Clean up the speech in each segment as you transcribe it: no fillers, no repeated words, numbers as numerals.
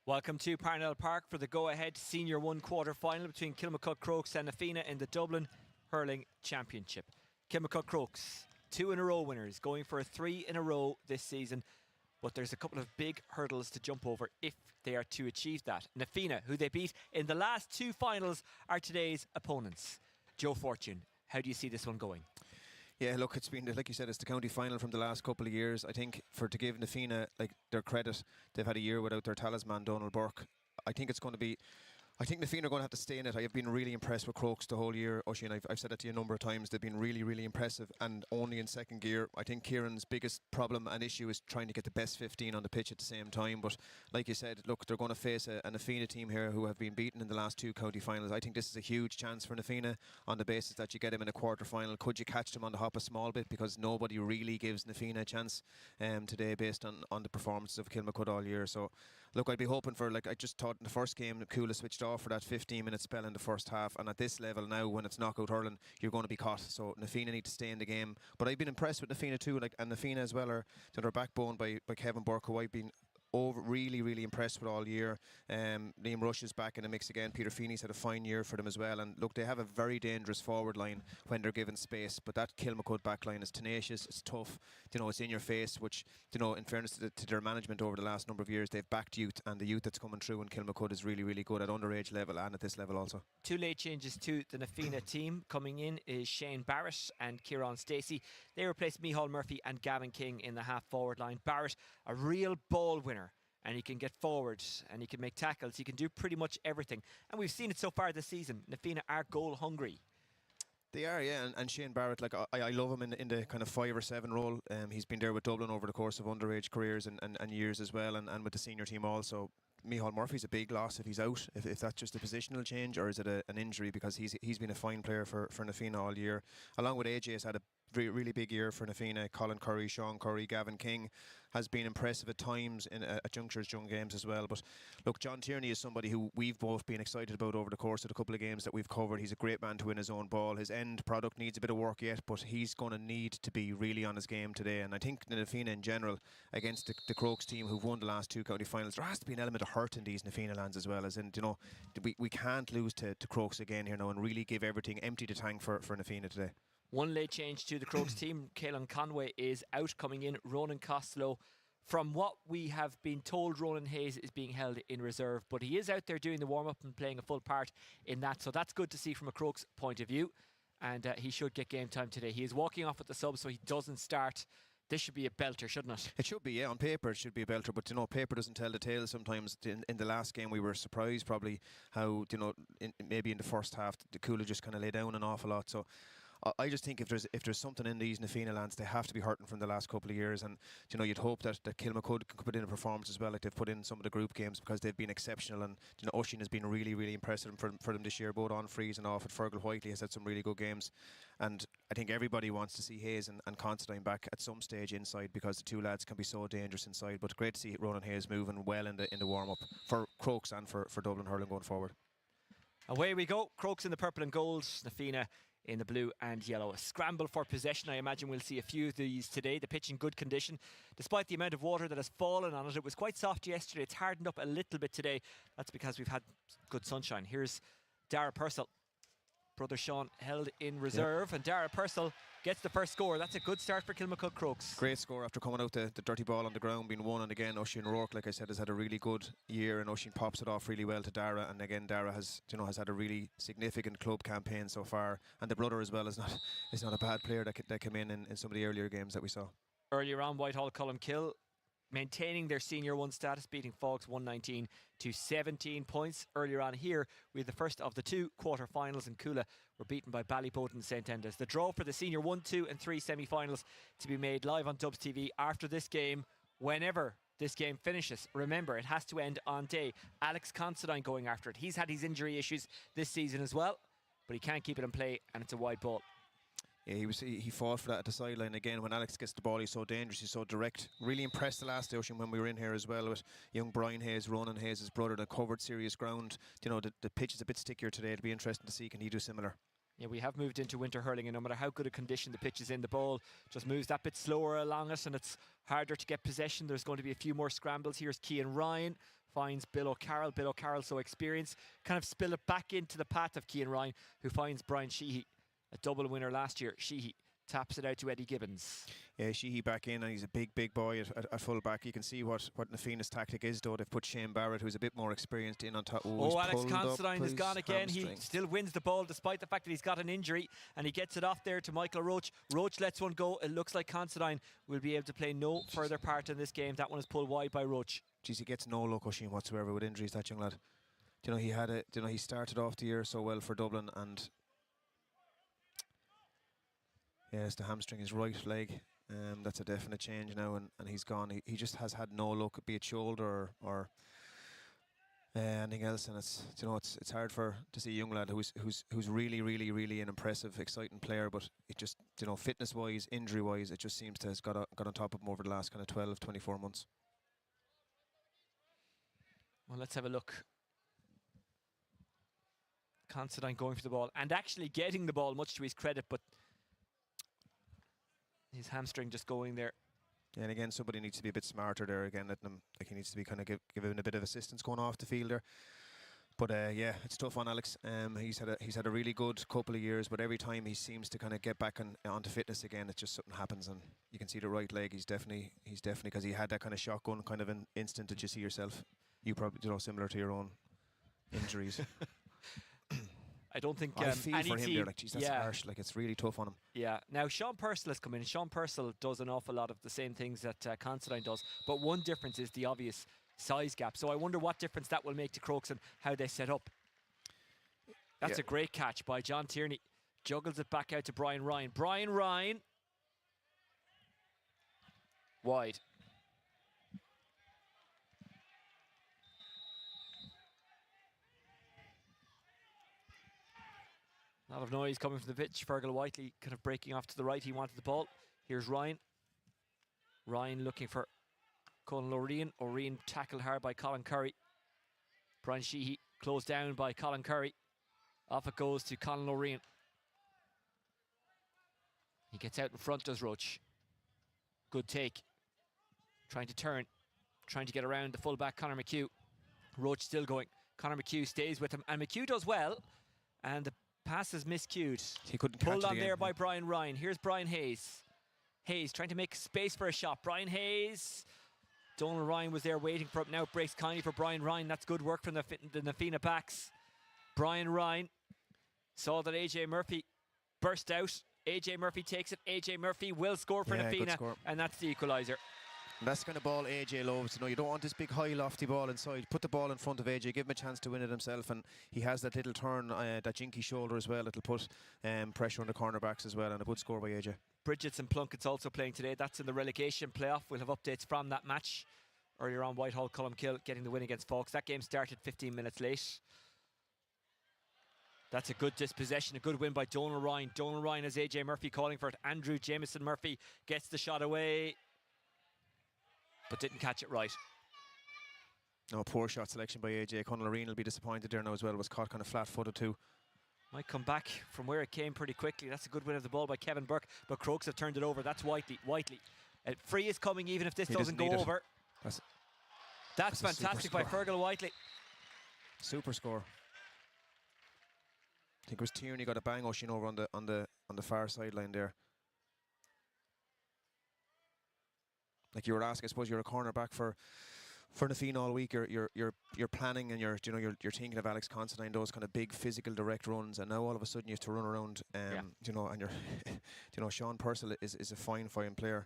Welcome to Parnell Park for the go-ahead Senior 1 quarter-final between Kilmacud Crokes and Fianna in the Dublin Hurling Championship. Kilmacud Crokes, 2-in-a-row winners, going for a 3-in-a-row this season. But there's a couple of big hurdles to jump over if they are to achieve that. Fianna, who they beat in the last two finals, are today's opponents. Joe Fortune, how do you see this one going? Yeah, look, it's been, like you said, it's the county final from the last couple of years. I think to give Fianna their credit, they've had a year without their talisman, Donald Burke. I think Fianna are going to have to stay in it. I have been really impressed with Crokes the whole year, Oisin. I've said it to you a number of times. They've been really, really impressive, and only in second gear. I think Kieran's biggest problem and issue is trying to get the best 15 on the pitch at the same time. But like you said, look, they're going to face an Fianna team here who have been beaten in the last two county finals. I think this is a huge chance for Fianna on the basis that you get him in a quarter final. Could you catch them on the hop a small bit, because nobody really gives Fianna a chance today based on the performances of Kilmacud all year. So look, I'd be hoping for, I just thought in the first game Kula switched off for that 15-minute spell in the first half, and at this level now, when it's knockout hurling, you're going to be caught. So Fianna need to stay in the game. But I've been impressed with Fianna too, and Fianna as well are backbone by Kevin Burke, who I've been really, really impressed with all year. Liam Rush is back in the mix again. Peter Feeney's had a fine year for them as well. And look, they have a very dangerous forward line when they're given space. But that Kilmacud back line is tenacious, it's tough, it's in your face, which, in fairness to their management over the last number of years, they've backed youth, and the youth that's coming through in Kilmacud is really, really good at underage level and at this level also. Two late changes to the Fianna team. Coming in is Shane Barrett and Kieran Stacey. They replaced Micheál Murphy and Gavin King in the half-forward line. Barrett, a real ball winner, and he can get forward and he can make tackles. He can do pretty much everything. And we've seen it so far this season. Fianna are goal hungry. They are, yeah, and Shane Barrett, I love him in the kind of 5 or 7 role. He's been there with Dublin over the course of underage careers and years as well, and with the senior team also. Micheál Murphy's a big loss if he's out, if that's just a positional change, or is it an injury, because he's been a fine player for Fianna all year. Along with AJ has had a really big year for Fianna. Colin Curry, Sean Curry, Gavin King has been impressive at times at junctures, young games as well. But look, John Tierney is somebody who we've both been excited about over the course of the couple of games that we've covered. He's a great man to win his own ball. His end product needs a bit of work yet, but he's going to need to be really on his game today. And I think Fianna in general, against the Crokes team who've won the last two county finals, there has to be an element of hurt in these Fianna lands as well. As in, we can't lose to Crokes again here now and really give everything, empty the tank for Fianna today. One late change to the Crokes team. Caelan Conway is out. Coming in Ronan Costello. From what we have been told, Ronan Hayes is being held in reserve, but he is out there doing the warm-up and playing a full part in that, so that's good to see from a Crokes point of view, and he should get game time today. He is walking off with the sub, so he doesn't start. This should be a belter, shouldn't it? It should be, yeah. On paper, it should be a belter, but paper doesn't tell the tale sometimes. In the last game, we were surprised probably how maybe in the first half the Coola just kind of lay down an awful lot. So I just think if there's something in these Fianna lands, they have to be hurting from the last couple of years, and you'd hope that Kilmacud could put in a performance as well, like they've put in some of the group games, because they've been exceptional. And Oisin has been really, really impressive for them this year, both on frees and off. At Fergal Whiteley has had some really good games, and I think everybody wants to see Hayes and Considine back at some stage inside, because the two lads can be so dangerous inside. But great to see Ronan Hayes moving well in the warm up for Crokes and for Dublin hurling going forward. Away we go. Crokes in the purple and gold, Fianna in the blue and yellow. A scramble for possession. I imagine we'll see a few of these today. The pitch in good condition, despite the amount of water that has fallen on it. It was quite soft yesterday. It's hardened up a little bit today. That's because we've had good sunshine. Here's Dara Purcell. Brother Sean held in reserve, and Dara Purcell gets the first score. That's a good start for Kilmacud Crokes. Great score after coming out the dirty ball on the ground, being won. And again, Oisin Rourke, like I said, has had a really good year, and Oisin pops it off really well to Dara. And again, Dara has had a really significant club campaign so far, and the brother as well is not a bad player that came in some of the earlier games that we saw. Earlier on, Whitehall Cullen maintaining their Senior 1 status, beating Fox 119 to 17 points. Earlier on here, we had the first of the two quarter-finals, and Coola were beaten by Ballyboden and St Enda's. The draw for the Senior 1, 2 and 3 semi-finals to be made live on Dubs TV after this game, whenever this game finishes. Remember, it has to end on day. Alex Considine going after it. He's had his injury issues this season as well, but he can't keep it in play, and it's a wide ball. Yeah, he fought for that at the sideline again. When Alex gets the ball, he's so dangerous, he's so direct. Really impressed the last Ocean when we were in here as well with young Brian Hayes, Ronan Hayes' brother, that covered serious ground. The pitch is a bit stickier today. It'll be interesting to see, can he do similar? Yeah, we have moved into winter hurling, and no matter how good a condition the pitch is in, the ball just moves that bit slower along it, and it's harder to get possession. There's going to be a few more scrambles. Here's Cian Ryan finds Bill O'Carroll. Bill O'Carroll, so experienced, kind of spill it back into the path of Cian Ryan, who finds Brian Sheehy, a double winner last year. Sheehy taps it out to Eddie Gibbons. Yeah, Sheehy back in, and he's a big boy at full back. You can see what Nafina's tactic is, though. They've put Shane Barrett, who's a bit more experienced, in on top. Oh, Alex Considine has gone again. He still wins the ball despite the fact that he's got an injury, and he gets it off there to Michael Roach. Roach lets one go. It looks like Considine will be able to play no further part in this game. That one is pulled wide by Roach. Geez, he gets no luck, Oisin, whatsoever with injuries, that young lad. Do you know, he started off the year so well for Dublin, and yes, the hamstring, his right leg. That's a definite change now, and he's gone. He just has had no luck, be it shoulder or anything else, and it's hard to see a young lad who's really an impressive, exciting player, but it just, fitness wise, injury wise, it just seems to have got on top of him over the last kind of 12, 24 months. Well, let's have a look. Considine going for the ball and actually getting the ball, much to his credit, but his hamstring just going there. Yeah, and again, somebody needs to be a bit smarter there. Again, letting him, like, he needs to be kind of giving a bit of assistance going off the field there. But yeah, it's tough on Alex. He's had a really good couple of years, but every time he seems to kind of get back onto fitness again, it's just something happens, and you can see the right leg. He's definitely because he had that kind of shotgun kind of an instant that you see yourself. You probably similar to your own injuries. I don't think I feel for him there, like, geez, that's yeah. harsh. Like, it's really tough on him. Yeah. Now Sean Purcell has come in. Sean Purcell does an awful lot of the same things that Considine does, but one difference is the obvious size gap. So I wonder what difference that will make to Crokes and how they set up. That's a great catch by John Tierney. Juggles it back out to Brian Ryan. Brian Ryan. Wide. A lot of noise coming from the pitch. Fergal Whiteley kind of breaking off to the right. He wanted the ball. Here's Ryan. Ryan looking for Colin O'Reen. O'Reen tackled hard by Colin Curry. Brian Sheehy closed down by Colin Curry. Off it goes to Colin O'Reen. He gets out in front, does Roach. Good take. Trying to turn. Trying to get around the fullback, Conor McHugh. Roach still going. Conor McHugh stays with him. And McHugh does well. And the pass is miscued. He couldn't pulled catch it on again. there by Brian Ryan. Here's Brian Hayes. Hayes trying to make space for a shot. Brian Hayes. Donal Ryan was there waiting for it. Now breaks kindly for Brian Ryan. That's good work from the Nafina backs. Brian Ryan saw that AJ Murphy burst out. AJ Murphy takes it. AJ Murphy will score for Nafina, and that's the equaliser. And that's the kind of ball AJ loves. You don't want this big high lofty ball inside. Put the ball in front of AJ, give him a chance to win it himself, and he has that little turn, that jinky shoulder as well. It'll put pressure on the cornerbacks as well, and a good score by AJ. Bridget's and Plunkett's also playing today. That's in the relegation playoff. We'll have updates from that match. Earlier on, Whitehall Culmkill getting the win against Falks. That game started 15 minutes late. That's a good dispossession, a good win by Donal Ryan. Donal Ryan has AJ Murphy calling for it. Andrew Jameson Murphy gets the shot away, but didn't catch it right. No, poor shot selection by AJ. Conor O'Reen will be disappointed there now as well. Was caught kind of flat-footed too. Might come back from where it came pretty quickly. That's a good win of the ball by Kevin Burke, but Crokes have turned it over. That's Whiteley. Free is coming even if this doesn't go over. That's fantastic by Fergal Whiteley. Super score. I think it was Tierney got a bang Oisin over on the far sideline there. Like you were asking, I suppose you're a cornerback for Nafina all week. You're planning and you're thinking of Alex Considine, those kind of big physical direct runs, and now all of a sudden you have to run around. And you're Sean Purcell is a fine player.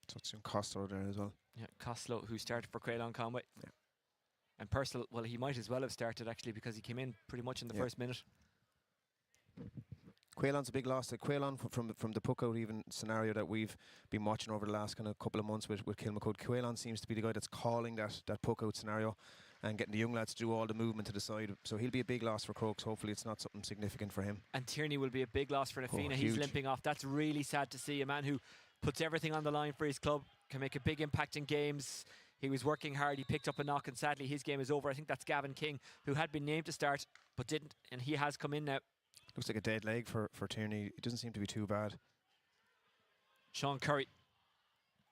So it's Costello there as well. Yeah, Costello, who started for Craylon Conway. Yeah. And Purcell, well, he might as well have started actually because he came in pretty much in the first minute. Quaylon's a big loss. The Quaylon from the puck out even scenario that we've been watching over the last kind of couple of months with Kilmacud. Quaylon seems to be the guy that's calling that puck out scenario and getting the young lads to do all the movement to the side. So he'll be a big loss for Crokes. Hopefully it's not something significant for him. And Tierney will be a big loss for Nafina. He's limping off. That's really sad to see. A man who puts everything on the line for his club, can make a big impact in games. He was working hard, he picked up a knock, and sadly his game is over. I think that's Gavin King, who had been named to start, but didn't, and he has come in now. Looks like a dead leg for Tierney. It doesn't seem to be too bad. Sean Curry.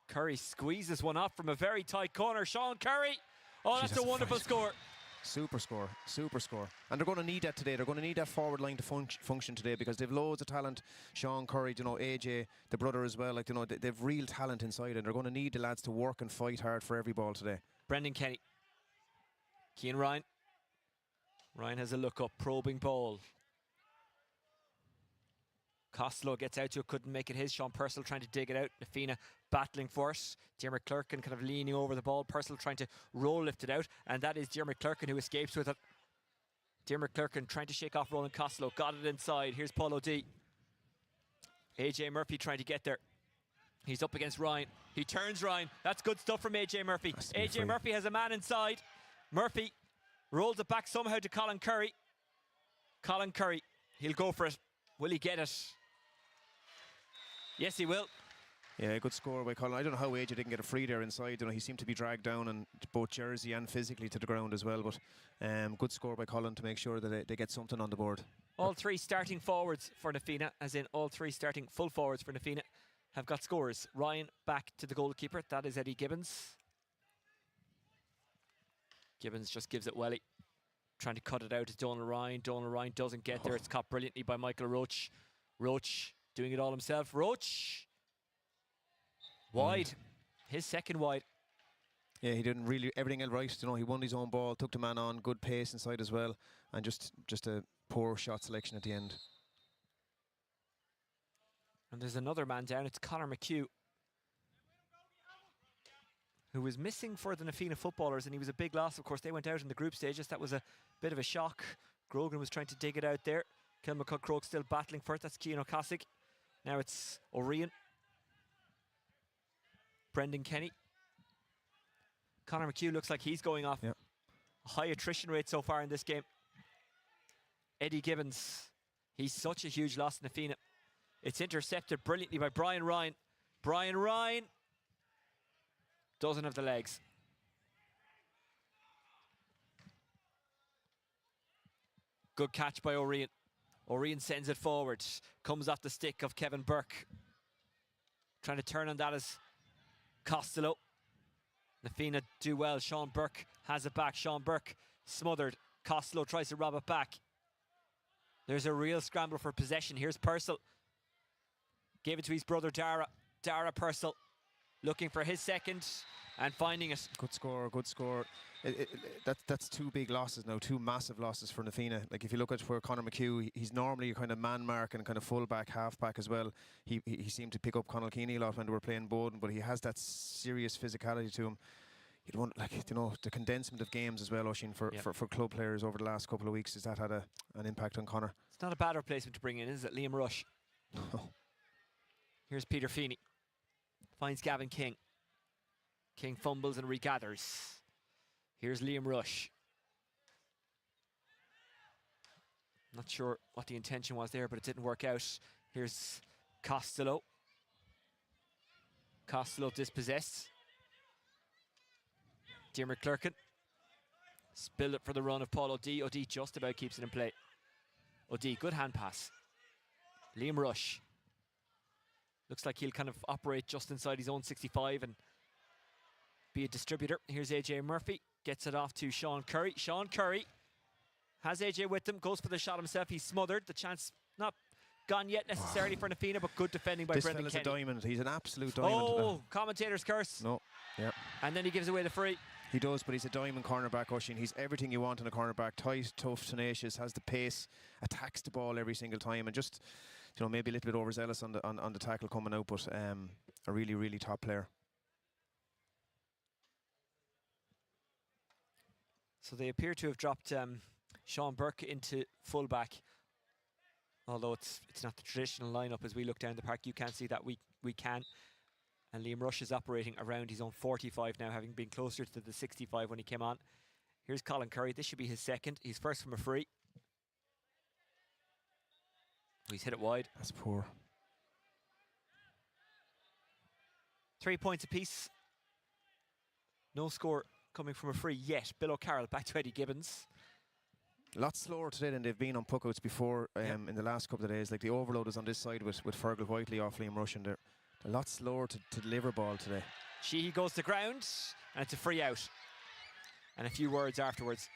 Curry squeezes one off from a very tight corner. Sean Curry. Oh, that's a wonderful score. Super score, super score. And they're going to need that today. They're going to need that forward line to function today, because they've loads of talent. Sean Curry, you know, AJ, the brother as well. Like, you know, they've real talent inside, and they're going to need the lads to work and fight hard for every ball today. Brendan Kenny. Cian Ryan. Ryan has a look up, probing ball. Costello gets out to it, couldn't make it his. Sean Purcell trying to dig it out. Nafina battling for it. Diarmuid Clerkin kind of leaning over the ball. Purcell trying to roll lift it out, and that is Diarmuid Clerkin who escapes with it. Diarmuid Clerkin trying to shake off Roland Costello. Got it inside. Here's Paul O'D. AJ Murphy trying to get there. He's up against Ryan. He turns Ryan. That's good stuff from AJ Murphy. AJ Murphy has a man inside. Murphy rolls it back somehow to Colin Curry. Colin Curry, he'll go for it. Will he get it? Yes, he will. Yeah, good score by Colin. I don't know how AJ didn't get a free there inside. You know, he seemed to be dragged down, and both jersey and physically to the ground as well. But good score by Colin to make sure that they get something on the board. All three starting forwards for Nafina, as in all three starting full forwards for Nafina, have got scores. Ryan back to the goalkeeper. That is Eddie Gibbons. Gibbons just gives it welly. Trying to cut it out to Donal Ryan. Donal Ryan doesn't get there. It's caught brilliantly by Michael Roach. Roach doing it all himself. Roach wide. His second wide. Yeah, he didn't really everything else right. You know, he won his own ball, took the man on, good pace inside as well, and just a poor shot selection at the end. And there's another man down. It's Conor McHugh, who was missing for the Nafina footballers, and he was a big loss. Of course, they went out in the group stages. That was a bit of a shock. Grogan was trying to dig it out there. Kilmacud Crokes still battling for it. That's Cian O'Cossack. Now it's O'Rian. Brendan Kenny. Conor McHugh looks like he's going off. Yep. A high attrition rate so far in this game. Eddie Gibbons. He's such a huge loss in Nafina. It's intercepted brilliantly by Brian Ryan. Brian Ryan doesn't have the legs. Good catch by O'Rian. O'Rian sends it forward. Comes off the stick of Kevin Burke. Trying to turn on that is Costello. Nafina do well. Sean Burke has it back. Sean Burke smothered. Costello tries to rob it back. There's a real scramble for possession. Here's Purcell. Gave it to his brother Dara. Dara Purcell looking for his second and finding it. Good score, good score. That's two big losses now, two massive losses for Nafina. Like, if you look at where Conor McHugh, he's normally a kind of man mark and kind of full back, half back as well. He seemed to pick up Conal Keeney a lot when they were playing Bowden, but he has that serious physicality to him. You'd want, like, you know, the condensement of games as well, Oisin, for club players over the last couple of weeks. Has that had an impact on Conor? It's not a bad replacement to bring in, is it? Liam Rush. Here's Peter Feeney. Finds Gavin King. King fumbles and regathers. Here's Liam Rush. Not sure what the intention was there, but it didn't work out. Here's Costello. Costello dispossessed. Diarmuid Clerkin. Spilled it for the run of Paul O'D. O'D just about keeps it in play. O'D, good hand pass. Liam Rush. Looks like he'll kind of operate just inside his own 65 and be a distributor. Here's AJ Murphy. Gets it off to Sean Curry. Sean Curry has AJ with him. Goes for the shot himself. He's smothered. The chance not gone yet necessarily for Nafina, but good defending by Brendan Kenny. This fella's a diamond. He's an absolute diamond. Oh, commentator's curse. No, yeah. And then he gives away the free. He does, but he's a diamond cornerback, Oisin. He's everything you want in a cornerback. Tight, tough, tenacious, has the pace, attacks the ball every single time, and just, you know, maybe a little bit overzealous on the tackle coming out, but a really, really top player. So they appear to have dropped Sean Burke into fullback, although it's not the traditional lineup as we look down the park. You can't see that, we can. And Liam Rush is operating around his own 45 now, having been closer to the 65 when he came on. Here's Colin Curry. This should be his second. He's first from a free. He's hit it wide. That's poor. 3 points apiece. No score coming from a free yet. Bill O'Carroll back to Eddie Gibbons. A lot slower today than they've been on puckouts before in the last couple of days. Like the overload is on this side with Fergal Whiteley off Liam Rush, and they're a lot slower to deliver ball today. Sheehy goes to ground, and it's a free out. And a few words afterwards.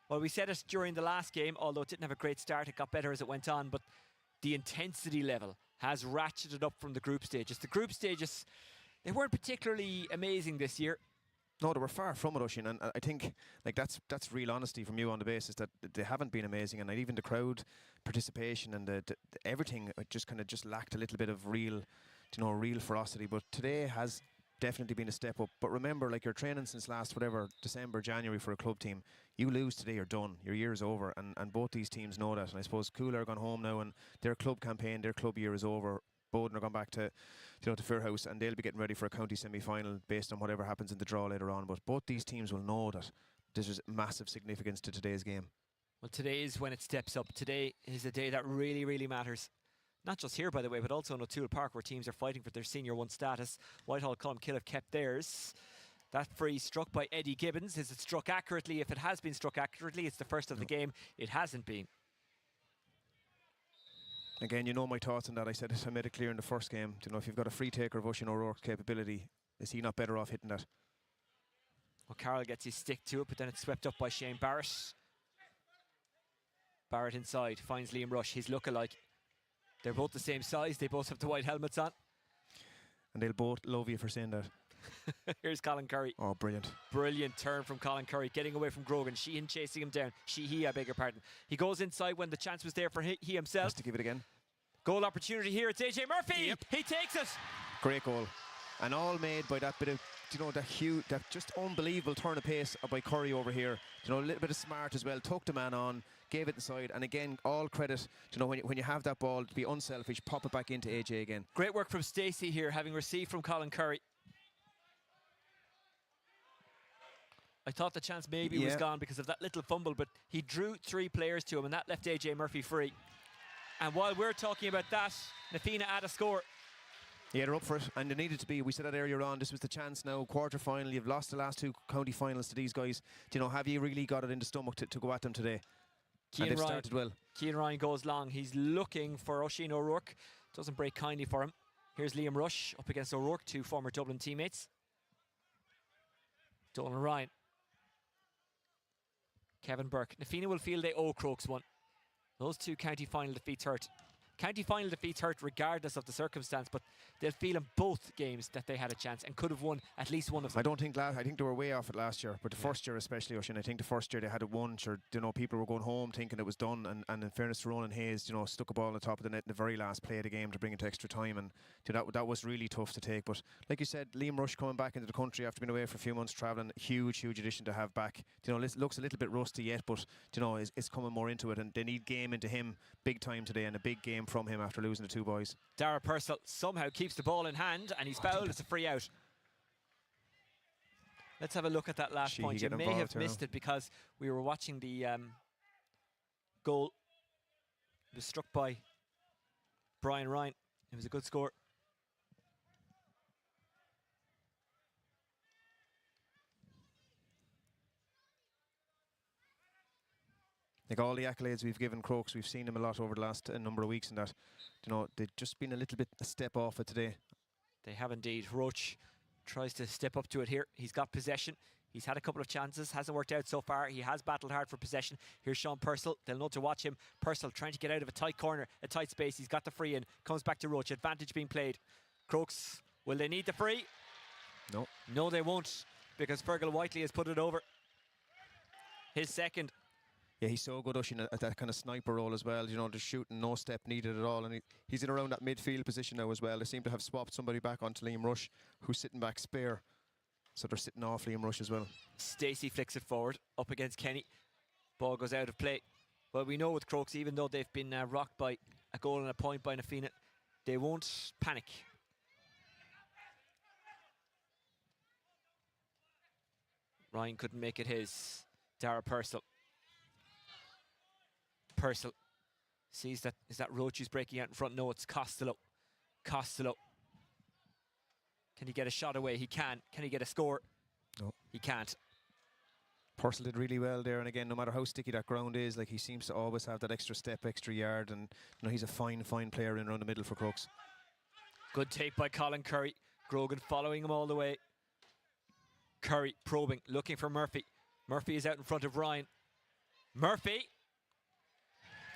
Well, we said it during the last game, although it didn't have a great start, it got better as it went on, but the intensity level has ratcheted up from the group stages. The group stages, they weren't particularly amazing this year. No, they were far from it, Oisin, and I think like that's real honesty from you on the basis that they haven't been amazing, and even the crowd participation and the everything just lacked a little bit of real ferocity. But today has definitely been a step up. But remember, like, you're training since last December, January for a club team. You lose today, you're done. Your year is over, and both these teams know that. And I suppose Coola are gone home now, and their club campaign, their club year is over. Bowden are going back to Fairhouse, and they'll be getting ready for a county semi-final based on whatever happens in the draw later on. But both these teams will know that there's massive significance to today's game. Well, today is when it steps up. Today is a day that really, really matters. Not just here, by the way, but also in O'Toole Park, where teams are fighting for their Senior 1 status. Whitehall, Colmcille have kept theirs. That free struck by Eddie Gibbons. Is it struck accurately? If it has been struck accurately, it's the first of the game. It hasn't been. Again, you know my thoughts on that. I made it clear in the first game. You know, if you've got a free taker of Oisin O'Rourke's capability, is he not better off hitting that? Well, Carroll gets his stick to it, but then it's swept up by Shane Barrett. Barrett inside, finds Liam Rush, his lookalike. They're both the same size. They both have the white helmets on. And they'll both love you for saying that. Here's Colin Curry. Oh, brilliant. Brilliant turn from Colin Curry, getting away from Grogan. Sheehan chasing him down. I beg your pardon. He goes inside when the chance was there for he himself. Has to give it again. Goal opportunity here. It's AJ Murphy. Yep. He takes it. Great goal. And all made by that bit of, that just unbelievable turn of pace by Curry over here. A little bit of smart as well. Took the man on, gave it inside, and again, all credit. When you have that ball, to be unselfish, pop it back into AJ again. Great work from Stacey here, having received from Colin Curry. I thought the chance maybe was gone because of that little fumble, but he drew 3 players to him, and that left AJ Murphy free. And while we're talking about that, Nafina add a score. Yeah, they're up for it, and they needed to be. We said that earlier on. This was the chance now, quarter-final. You've lost the last 2 county finals to these guys. Have you really got it in the stomach to go at them today? And they've started well. Cian Ryan goes long. He's looking for Oisin O'Rourke. Doesn't break kindly for him. Here's Liam Rush up against O'Rourke, 2 former Dublin teammates. Dolan Ryan. Kevin Burke. Nafina will feel they owe Crokes one. Those 2 county final defeats hurt. County final defeats hurt regardless of the circumstance, but they'll feel in both games that they had a chance and could have won at least one of them. I think they were way off it last year, but the first year especially, Oisin, I think the first year they had it won. Sure, people were going home thinking it was done, and in fairness to Ronan Hayes, stuck a ball on the top of the net in the very last play of the game to bring it to extra time, and that was really tough to take. But like you said, Liam Rush coming back into the country after being away for a few months travelling, huge addition to have back. Looks a little bit rusty yet, but is coming more into it, and they need game into him big time today, and a big game from him after losing the 2 boys. Dara Purcell somehow keeps the ball in hand, and he's fouled. It's a free out. Let's have a look at that last point. You may have missed it because we were watching the goal. It was struck by Brian Ryan. It was a good score. Like all the accolades we've given Crokes, we've seen him a lot over the last number of weeks, and that, they've just been a little bit a step off it today. They have indeed. Roach tries to step up to it here. He's got possession. He's had a couple of chances. Hasn't worked out so far. He has battled hard for possession. Here's Sean Purcell. They'll know to watch him. Purcell trying to get out of a tight corner, a tight space. He's got the free in. Comes back to Roach. Advantage being played. Crokes, will they need the free? No. No, they won't, because Fergal Whiteley has put it over. His second. Yeah, he's so good, Oisin, at that kind of sniper role as well. Just shooting, no step needed at all. And he's in around that midfield position now as well. They seem to have swapped somebody back onto Liam Rush, who's sitting back spare. So they're sitting off Liam Rush as well. Stacey flicks it forward, up against Kenny. Ball goes out of play. Well, we know with Crokes, even though they've been rocked by a goal and a point by Nafina, they won't panic. Ryan couldn't make it his. Dara Purcell. Purcell sees that. Is that Roach who's breaking out in front? No, it's Costello. Costello Can he get a shot away? He can. Can he get a score? No. He can't. Purcell did really well there, and again, no matter how sticky that ground is, like he seems to always have that extra step, extra yard, and you know he's a fine player in around the middle for Crokes. Good take by Colin Curry. Grogan following him all the way. Curry probing, looking for Murphy. Murphy is out in front of Ryan. Murphy.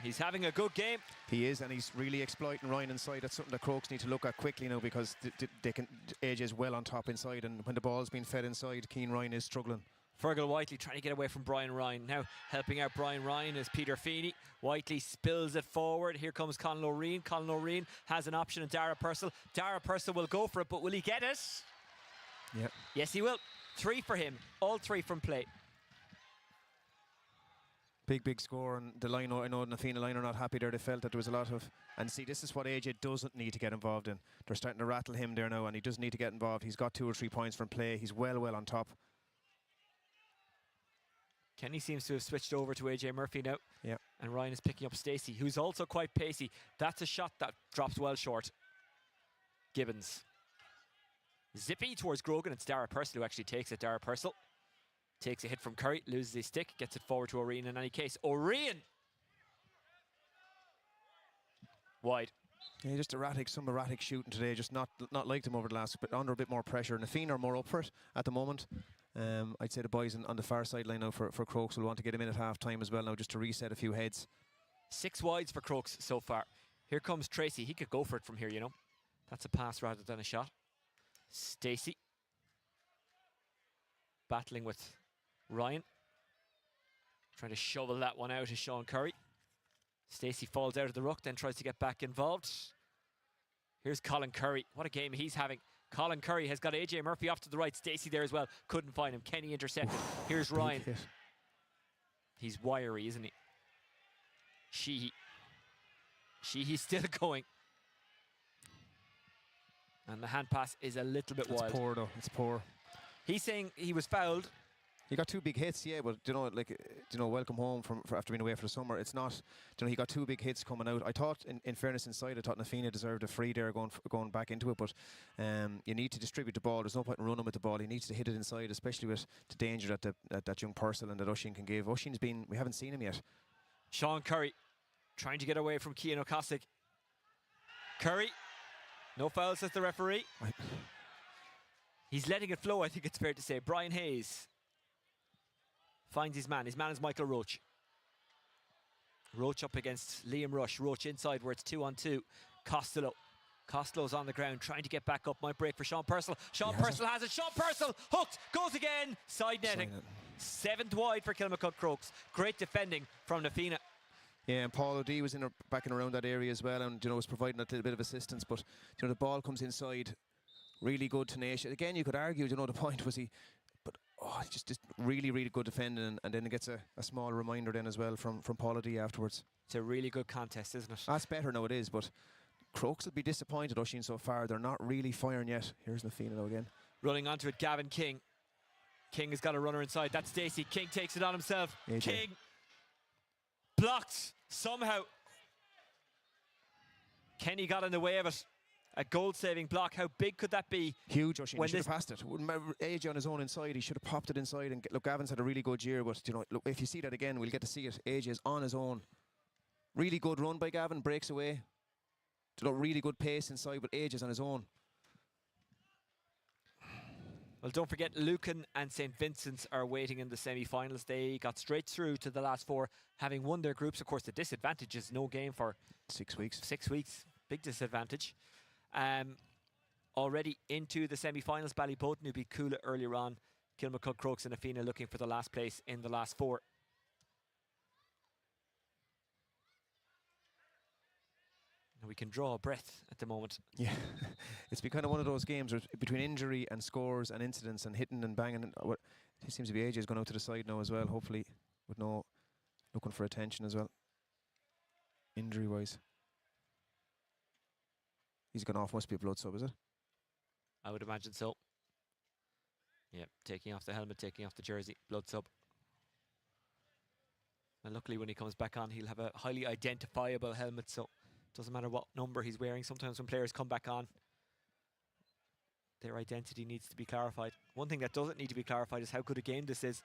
He's having a good game. He is, and he's really exploiting Ryan inside. That's something that Crokes need to look at quickly now, because they can. AJ is well on top inside, and when the ball's being fed inside, Keane Ryan is struggling. Fergal Whiteley trying to get away from Brian Ryan. Now helping out Brian Ryan is Peter Feeney. Whiteley spills it forward. Here comes Colin O'Reen. Colin O'Reen has an option in Dara Purcell. Dara Purcell will go for it, but will he get it? Yeah. Yes, he will. 3 for him. All 3 from play. Big score, and the line, I know the Fianna line are not happy there. They felt that there was a lot of, and see, this is what AJ doesn't need to get involved in. They're starting to rattle him there now, and he doesn't need to get involved. He's got 2 or 3 points from play. He's well on top. Kenny seems to have switched over to AJ Murphy now. Yeah. And Ryan is picking up Stacey, who's also quite pacey. That's a shot that drops well short. Gibbons. Zippy towards Grogan. It's Dara Purcell who actually takes it. Dara Purcell takes a hit from Curry, loses his stick, gets it forward to O'Reen in any case. O'Reen! Wide. Yeah, just some erratic shooting today. Just not like them over the last, but under a bit more pressure. And the Fianna are more up for it at the moment. I'd say the boys on the far sideline now for Crokes will want to get him in at half time as well now, just to reset a few heads. 6 wides for Crokes so far. Here comes Tracy. He could go for it from here, you know. That's a pass rather than a shot. Stacey. Battling with Ryan. Trying to shovel that one out is Sean Curry. Stacey falls out of the ruck, then tries to get back involved. Here's Colin Curry. What a game he's having. Colin Curry has got AJ Murphy off to the right. Stacey there as well. Couldn't find him. Kenny intercepted. Here's Ryan. He's wiry, isn't he? Sheehy's still going. And the hand pass is a little bit wild. It's poor though. It's poor. He's saying he was fouled. He got 2 big hits, yeah, but welcome home for after being away for the summer. It's not, he got 2 big hits coming out. I thought, in fairness inside, I thought Fianna deserved a free there going back into it, but you need to distribute the ball. There's no point in running with the ball. He needs to hit it inside, especially with the danger that young Purcell and that Oisin can give. Oisin's we haven't seen him yet. Sean Curry trying to get away from Cian O'Costick. Curry, no foul, says the referee. He's letting it flow, I think it's fair to say. Brian Hayes finds his man. His man is Michael Roach. Roach up against Liam Rush. Roach inside where it's 2-on-2. Costello. Costello's on the ground trying to get back up. Might break for Sean Purcell. Sean Purcell has it. Sean Purcell hooked. Goes again. Side netting. 7th wide for Kilmacud Crokes. Great defending from the Fianna. Yeah, and Paul O'D was back and around that area as well, and was providing that little bit of assistance. But the ball comes inside. Really good, tenacious. Again, you could argue, the point was he. Just really good defending, and then it gets a small reminder then as well from Paul O'D afterwards. It's a really good contest, isn't it? That's better now, it is, but Crokes will be disappointed, Oisin, so far. They're not really firing yet. Here's the Fianna now again. Running onto it, Gavin King. King has got a runner inside. That's Stacey. King takes it on himself. AJ. King blocked somehow. Kenny got in the way of it. A goal-saving block. How big could that be? Huge, Oisin. He should have passed it. AJ on his own inside. He should have popped it inside. And look, Gavin's had a really good year, but look, if you see that again, we'll get to see it. AJ is on his own. Really good run by Gavin. Breaks away. Really good pace inside, but AJ is on his own. Well, don't forget, Lucan and St. Vincent's are waiting in the semi-finals. They got straight through to the last 4, having won their groups. Of course, the disadvantage is no game for 6 weeks. 6 weeks. Big disadvantage. Already into the semi-finals, Ballyboden, who beat Coola earlier on. Kilmacud Crokes and Fianna looking for the last place in the last 4. We can draw a breath at the moment. Yeah, it's been kind of one of those games where between injury and scores and incidents and hitting and banging. And it seems to be AJ's going out to the side now as well, hopefully, with no looking for attention as well, injury-wise. He's gone off, must be a blood sub, is it? I would imagine so. Yeah, taking off the helmet, taking off the jersey, blood sub. And luckily when he comes back on, he'll have a highly identifiable helmet, so it doesn't matter what number he's wearing. Sometimes when players come back on, their identity needs to be clarified. One thing that doesn't need to be clarified is how good a game this is.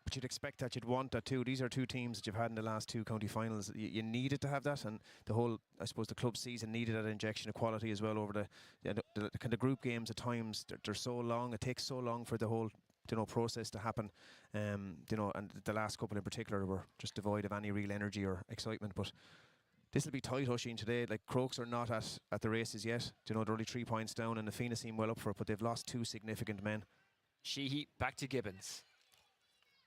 But you'd expect that, you'd want that too. These are two teams that you've had in the last two county finals. You needed to have that, and the whole, I suppose, the club season needed that injection of quality as well over the kind of group games. At times they're so long, it takes so long for the whole process to happen. And the last couple in particular were just devoid of any real energy or excitement. But this will be tight, Oisín, today. Like, Crokes are not at the races yet. They're only 3 points down, and the Fianna seem well up for it, but they've lost two significant men. Sheehy back to Gibbons.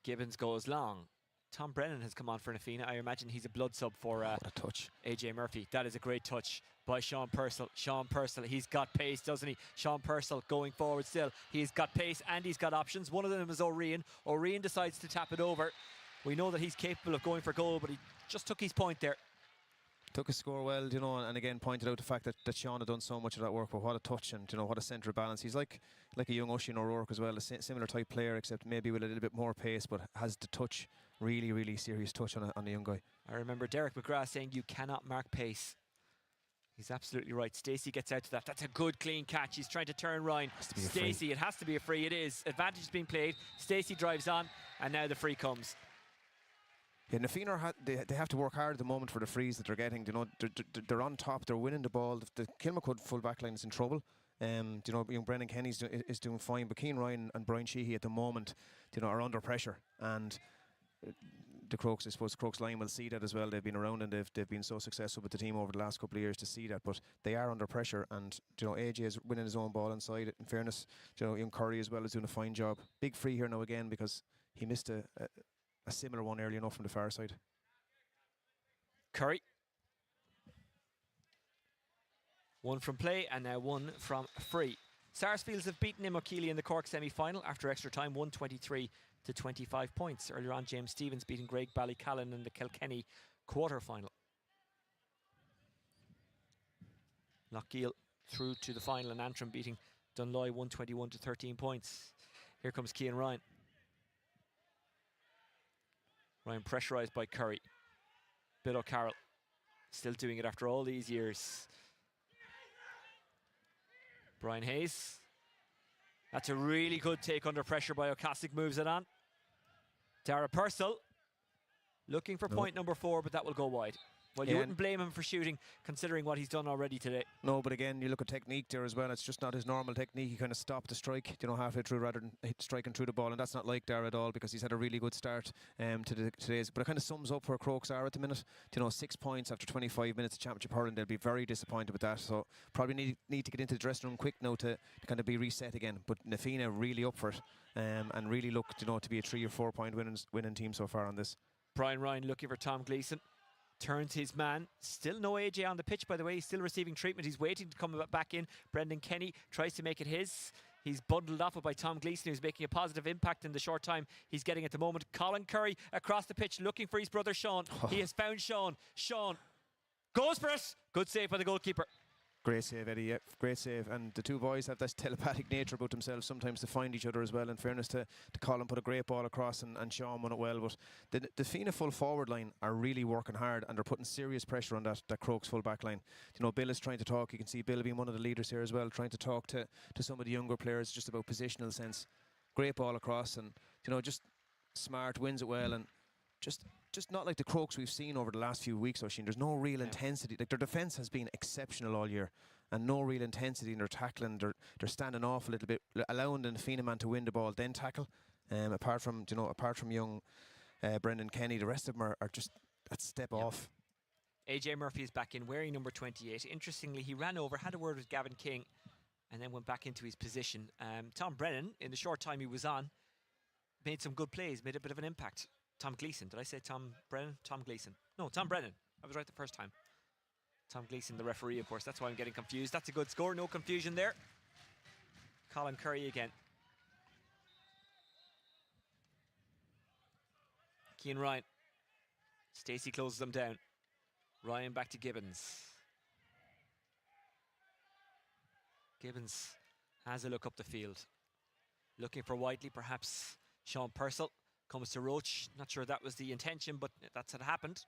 Gibbons goes long. Tom Brennan has come on for Fianna. I imagine he's a blood sub for what a touch. AJ Murphy. That is a great touch by Sean Purcell. Sean Purcell, he's got pace, doesn't he? Sean Purcell going forward still. He's got pace and he's got options. One of them is O'Rian. O'Rian decides to tap it over. We know that he's capable of going for goal, but he just took his point there. Took a score well, and again pointed out the fact that Sean had done so much of that work. But what a touch, and what a centre of balance. He's like a young Oisín O'Rourke as well, a similar type player, except maybe with a little bit more pace, but has the touch, really serious touch on a young guy. I remember Derek McGrath saying you cannot mark pace. He's absolutely right. Stacey gets out to that. That's a good clean catch. He's trying to turn Ryan. Stacey, it has to be a free. It is. Advantage is being played. Stacey drives on, and now the free comes. Yeah, Fianna they have to work hard at the moment for the frees that they're getting. They're on top. They're winning the ball. The Kilmacud full back line is in trouble. Young Brendan Kenny is doing fine, but Cian Ryan and Brian Sheehy at the moment, are under pressure. And the Crokes, I suppose, the Crokes line will see that as well. They've been around and they've been so successful with the team over the last couple of years to see that. But they are under pressure, and AJ is winning his own ball inside. In fairness, young Curry as well is doing a fine job. Big free here now again because he missed a similar one early enough from the far side. Curry. One from play and now one from free. Sarsfields have beaten Imokili in the Cork semi-final after extra time, 123 to 25 points. Earlier on, James Stevens beating Greg Ballycallan in the Kilkenny quarter-final. Lochgiel through to the final, and Antrim beating Dunloy 121 to 13 points. Here comes Cian Ryan. Ryan pressurised by Curry. Bill O'Carroll still doing it after all these years. Brian Hayes. That's a really good take under pressure by O'Casick, moves it on. Dara Purcell looking for point number 4, but that will go wide. Well, you wouldn't blame him for shooting, considering what he's done already today. No, but again, you look at technique there as well. It's just not his normal technique. He kind of stopped the strike, halfway through rather than striking through the ball, and that's not like Dara at all because he's had a really good start to today's. But it kind of sums up where Crokes are at the minute. 6 points after 25 minutes of championship hurling. They'll be very disappointed with that. So probably need to get into the dressing room quick now to kind of be reset again. But Fianna really up for it and really look, to be a 3 or 4 point winning team so far on this. Brian Ryan looking for Tom Gleeson. Turns his man. Still no AJ on the pitch, by the way. He's still receiving treatment. He's waiting to come back in. Brendan Kenny tries to make it his. He's bundled off by Tom Gleeson, who's making a positive impact in the short time he's getting at the moment. Colin Curry across the pitch looking for his brother Sean. He has found Sean. Sean goes for it. Good save by the goalkeeper. Great save, Eddie. Yeah, great save. And the two boys have this telepathic nature about themselves sometimes to find each other as well. In fairness to Colin, put a great ball across and Sean won it well. But the Fianna full forward line are really working hard and they're putting serious pressure on that Crokes full back line. Bill is trying to talk. You can see Bill being one of the leaders here as well, trying to talk to some of the younger players just about positional sense. Great ball across and, just smart, wins it well and just not like the Crokes we've seen over the last few weeks, Oisín. There's no real intensity. Like, their defence has been exceptional all year and no real intensity in their tackling. They're standing off a little bit, allowing the Fianna man to win the ball, then tackle. Apart from young Brendan Kenny, the rest of them are just that step off. AJ Murphy is back in wearing number 28. Interestingly, he ran over, had a word with Gavin King and then went back into his position. Tom Brennan, in the short time he was on, made some good plays, made a bit of an impact. Tom Gleeson. Did I say Tom Brennan? Tom Gleeson. No, Tom Brennan. I was right the first time. Tom Gleeson, the referee, of course. That's why I'm getting confused. That's a good score. No confusion there. Colin Curry again. Cian Ryan. Stacey closes them down. Ryan back to Gibbons. Gibbons has a look up the field. Looking for Whiteley, perhaps Sean Purcell. Comes to Roach. Not sure that was the intention, but that's what happened.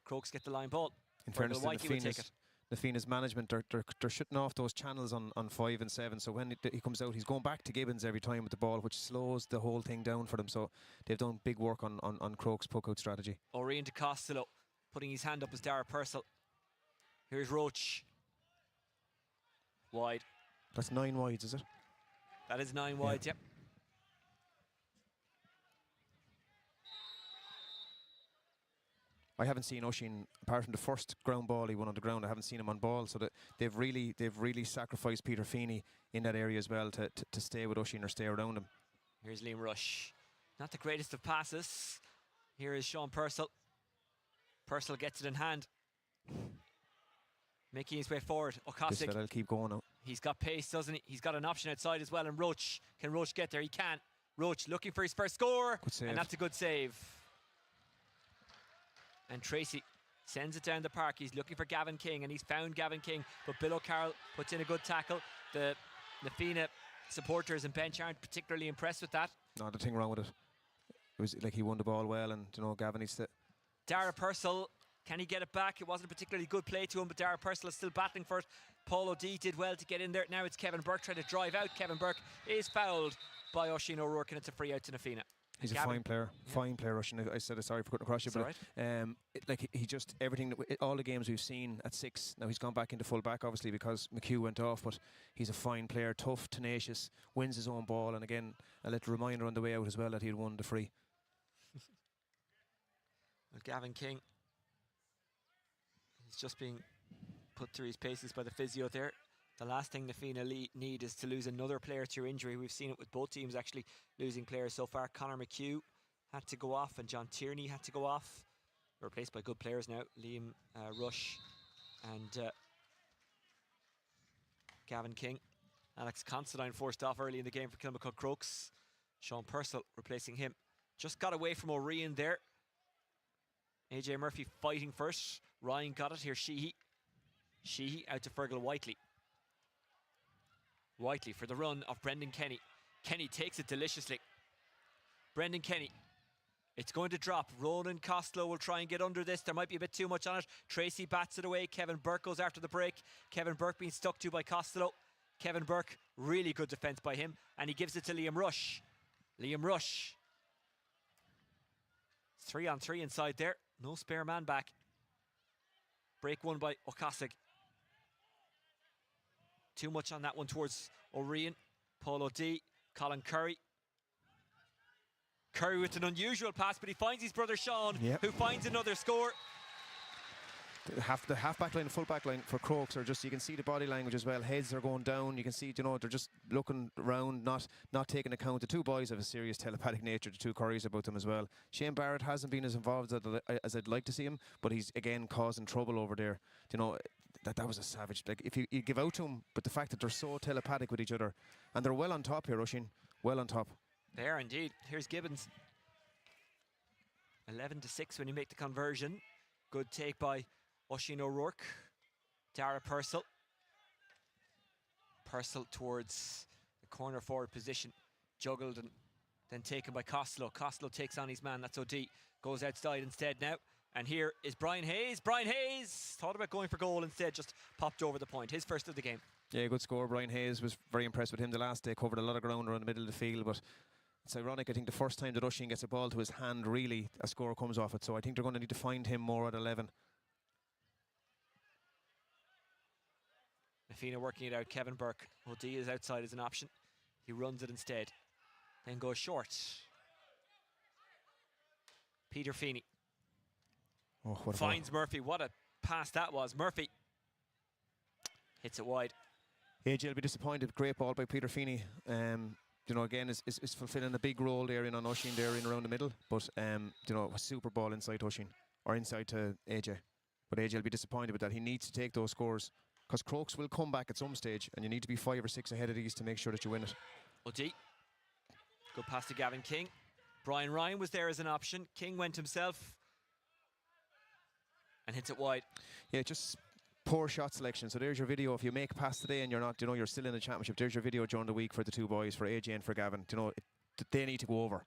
Crokes get the line ball. In fairness to Fianna's management, they're shutting off those channels on 5 and 7. So when he comes out, he's going back to Gibbons every time with the ball, which slows the whole thing down for them. So they've done big work on Crokes' puck-out strategy. Orion to Costello, putting his hand up as Dara Purcell. Here's Roach. Wide. That's 9 wides, is it? That is 9 wides, yep. I haven't seen Oisín, apart from the first ground ball he won on the ground, I haven't seen him on ball. So that they've really sacrificed Peter Feeney in that area as well to stay with Oisín or stay around him. Here's Liam Rush. Not the greatest of passes. Here is Sean Purcell. Purcell gets it in hand. Making his way forward. Okasik. I'll keep going now. He's got pace, doesn't he? He's got an option outside as well. And Roach. Can Roach get there? He can. Roach looking for his first score. Good save. And that's a good save. And Tracy sends it down the park. He's looking for Gavin King, and he's found Gavin King. But Bill O'Carroll puts in a good tackle. The Fianna supporters and bench aren't particularly impressed with that. No, the thing wrong with it. It was like he won the ball well, and Gavin needs to. Dara Purcell, can he get it back? It wasn't a particularly good play to him, but Dara Purcell is still battling for it. Paul O'D did well to get in there. Now it's Kevin Burke trying to drive out. Kevin Burke is fouled by Oisín O'Rourke, and it's a free out to Na Fianna. He's a fine player, Oisín. I said sorry for cutting across you, but right. He just everything all the games we've seen at 6. Now he's gone back into full back, obviously because McHugh went off, but he's a fine player, tough, tenacious, wins his own ball, and again a little reminder on the way out as well that he'd won the free. Well, Gavin King, he's just being put through his paces by the physio there. The last thing the Fianna need is to lose another player to injury. We've seen it with both teams actually losing players so far. Conor McHugh had to go off, and John Tierney had to go off. They're replaced by good players now. Liam Rush and Gavin King. Alex Considine forced off early in the game for Kilmacud Crokes. Sean Purcell replacing him. Just got away from Orion there. AJ Murphy fighting first. Ryan got it. Here Sheehy. Sheehy out to Fergal Whiteley. Whiteley for the run of Brendan Kenny. Kenny takes it deliciously. Brendan Kenny. It's going to drop. Ronan Costello will try and get under this. There might be a bit too much on it. Tracy bats it away. Kevin Burke goes after the break. Kevin Burke being stuck to by Costello. Kevin Burke, really good defence by him. And he gives it to Liam Rush. Liam Rush. 3-on-3 inside there. No spare man back. Break won by Okasik. Too much on that one towards Orion. Paul O'D. Colin Curry. Curry with an unusual pass, but he finds his brother Sean, who finds another score. The half back line, full back line for Crokes are just, you can see the body language as well. Heads are going down. You can see, they're just looking around, not taking account. The two boys have a serious telepathic nature. The two Currys about them as well. Shane Barrett hasn't been as involved as I'd like to see him, but he's again causing trouble over there. That was a savage. Like if you give out to him, but the fact that they're so telepathic with each other, and they're well on top here, Oisín, well on top. They are indeed. Here's Gibbons. 11-6 when you make the conversion. Good take by Oisín O'Rourke. Dara Purcell. Purcell towards the corner forward position. Juggled and then taken by Costello. Costello takes on his man. That's O'D. Goes outside instead now. And here is Brian Hayes. Brian Hayes thought about going for goal instead, just popped over the point. His first of the game. Yeah, good score. Brian Hayes, was very impressed with him the last day. Covered a lot of ground around the middle of the field, but it's ironic. I think the first time that Oisín gets a ball to his hand, really, a score comes off it. So I think they're going to need to find him more at 11. Na Fianna working it out. Kevin Burke. O'D is outside as an option. He runs it instead. Then goes short. Peter Feeney. Oh, what finds Murphy. What a pass that was. Murphy hits it wide. AJ will be disappointed. Great ball by Peter Feeney. Again, is fulfilling a big role there in on Oisín there in around the middle. But a super ball inside Oisín, or inside to AJ. But AJ will be disappointed with that. He needs to take those scores, because Crokes will come back at some stage, and you need to be 5 or 6 ahead of these to make sure that you win it. O'D. Good pass to Gavin King. Brian Ryan was there as an option. King went himself and hits it wide. Yeah, just poor shot selection. So there's your video. If you make a pass today and you're not, you're still in the championship, there's your video during the week for the two boys, for AJ and for Gavin. They need to go over.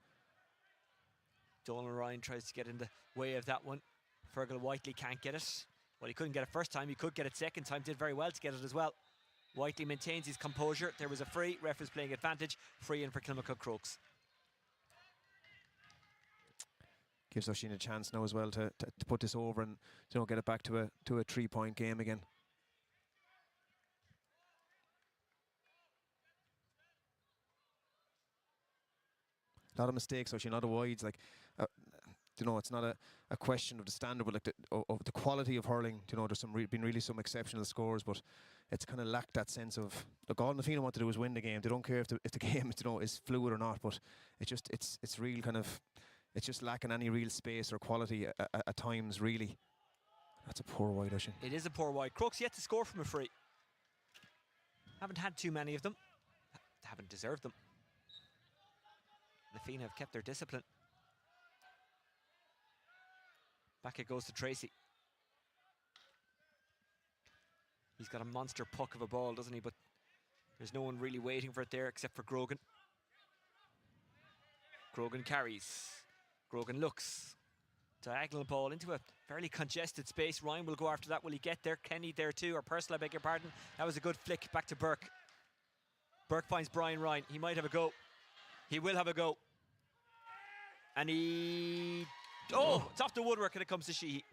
Donald Ryan tries to get in the way of that one. Fergal Whiteley can't get it. Well, he couldn't get it first time. He could get it second time. Did very well to get it as well. Whiteley maintains his composure. There was a free. Ref is playing advantage. Free in for Kilmacud Crokes. Gives Oisin a chance now as well to put this over and get it back to a 3-point game again. A lot of mistakes, Oisin, a lot of wides. Like, it's not a question of the standard, but like of the quality of hurling. There's been really some exceptional scores, but it's kind of lacked that sense of, look, all Fianna want to do is win the game. They don't care if the game is fluid or not, but it's real kind of, it's just lacking any real space or quality at times, really. That's a poor wide, Oisin. It is a poor wide. Crokes yet to score from a free. Haven't had too many of them. Haven't deserved them. The Fianna have kept their discipline. Back it goes to Tracy. He's got a monster puck of a ball, doesn't he? But there's no one really waiting for it there except for Grogan. Grogan carries. Grogan looks. Diagonal ball into a fairly congested space. Ryan will go after that. Will he get there? Kenny there too, or Purcell, I beg your pardon. That was a good flick back to Burke. Burke finds Brian Ryan. He might have a go. He will have a go. And he... Oh, it's off the woodwork and it comes to Sheehy.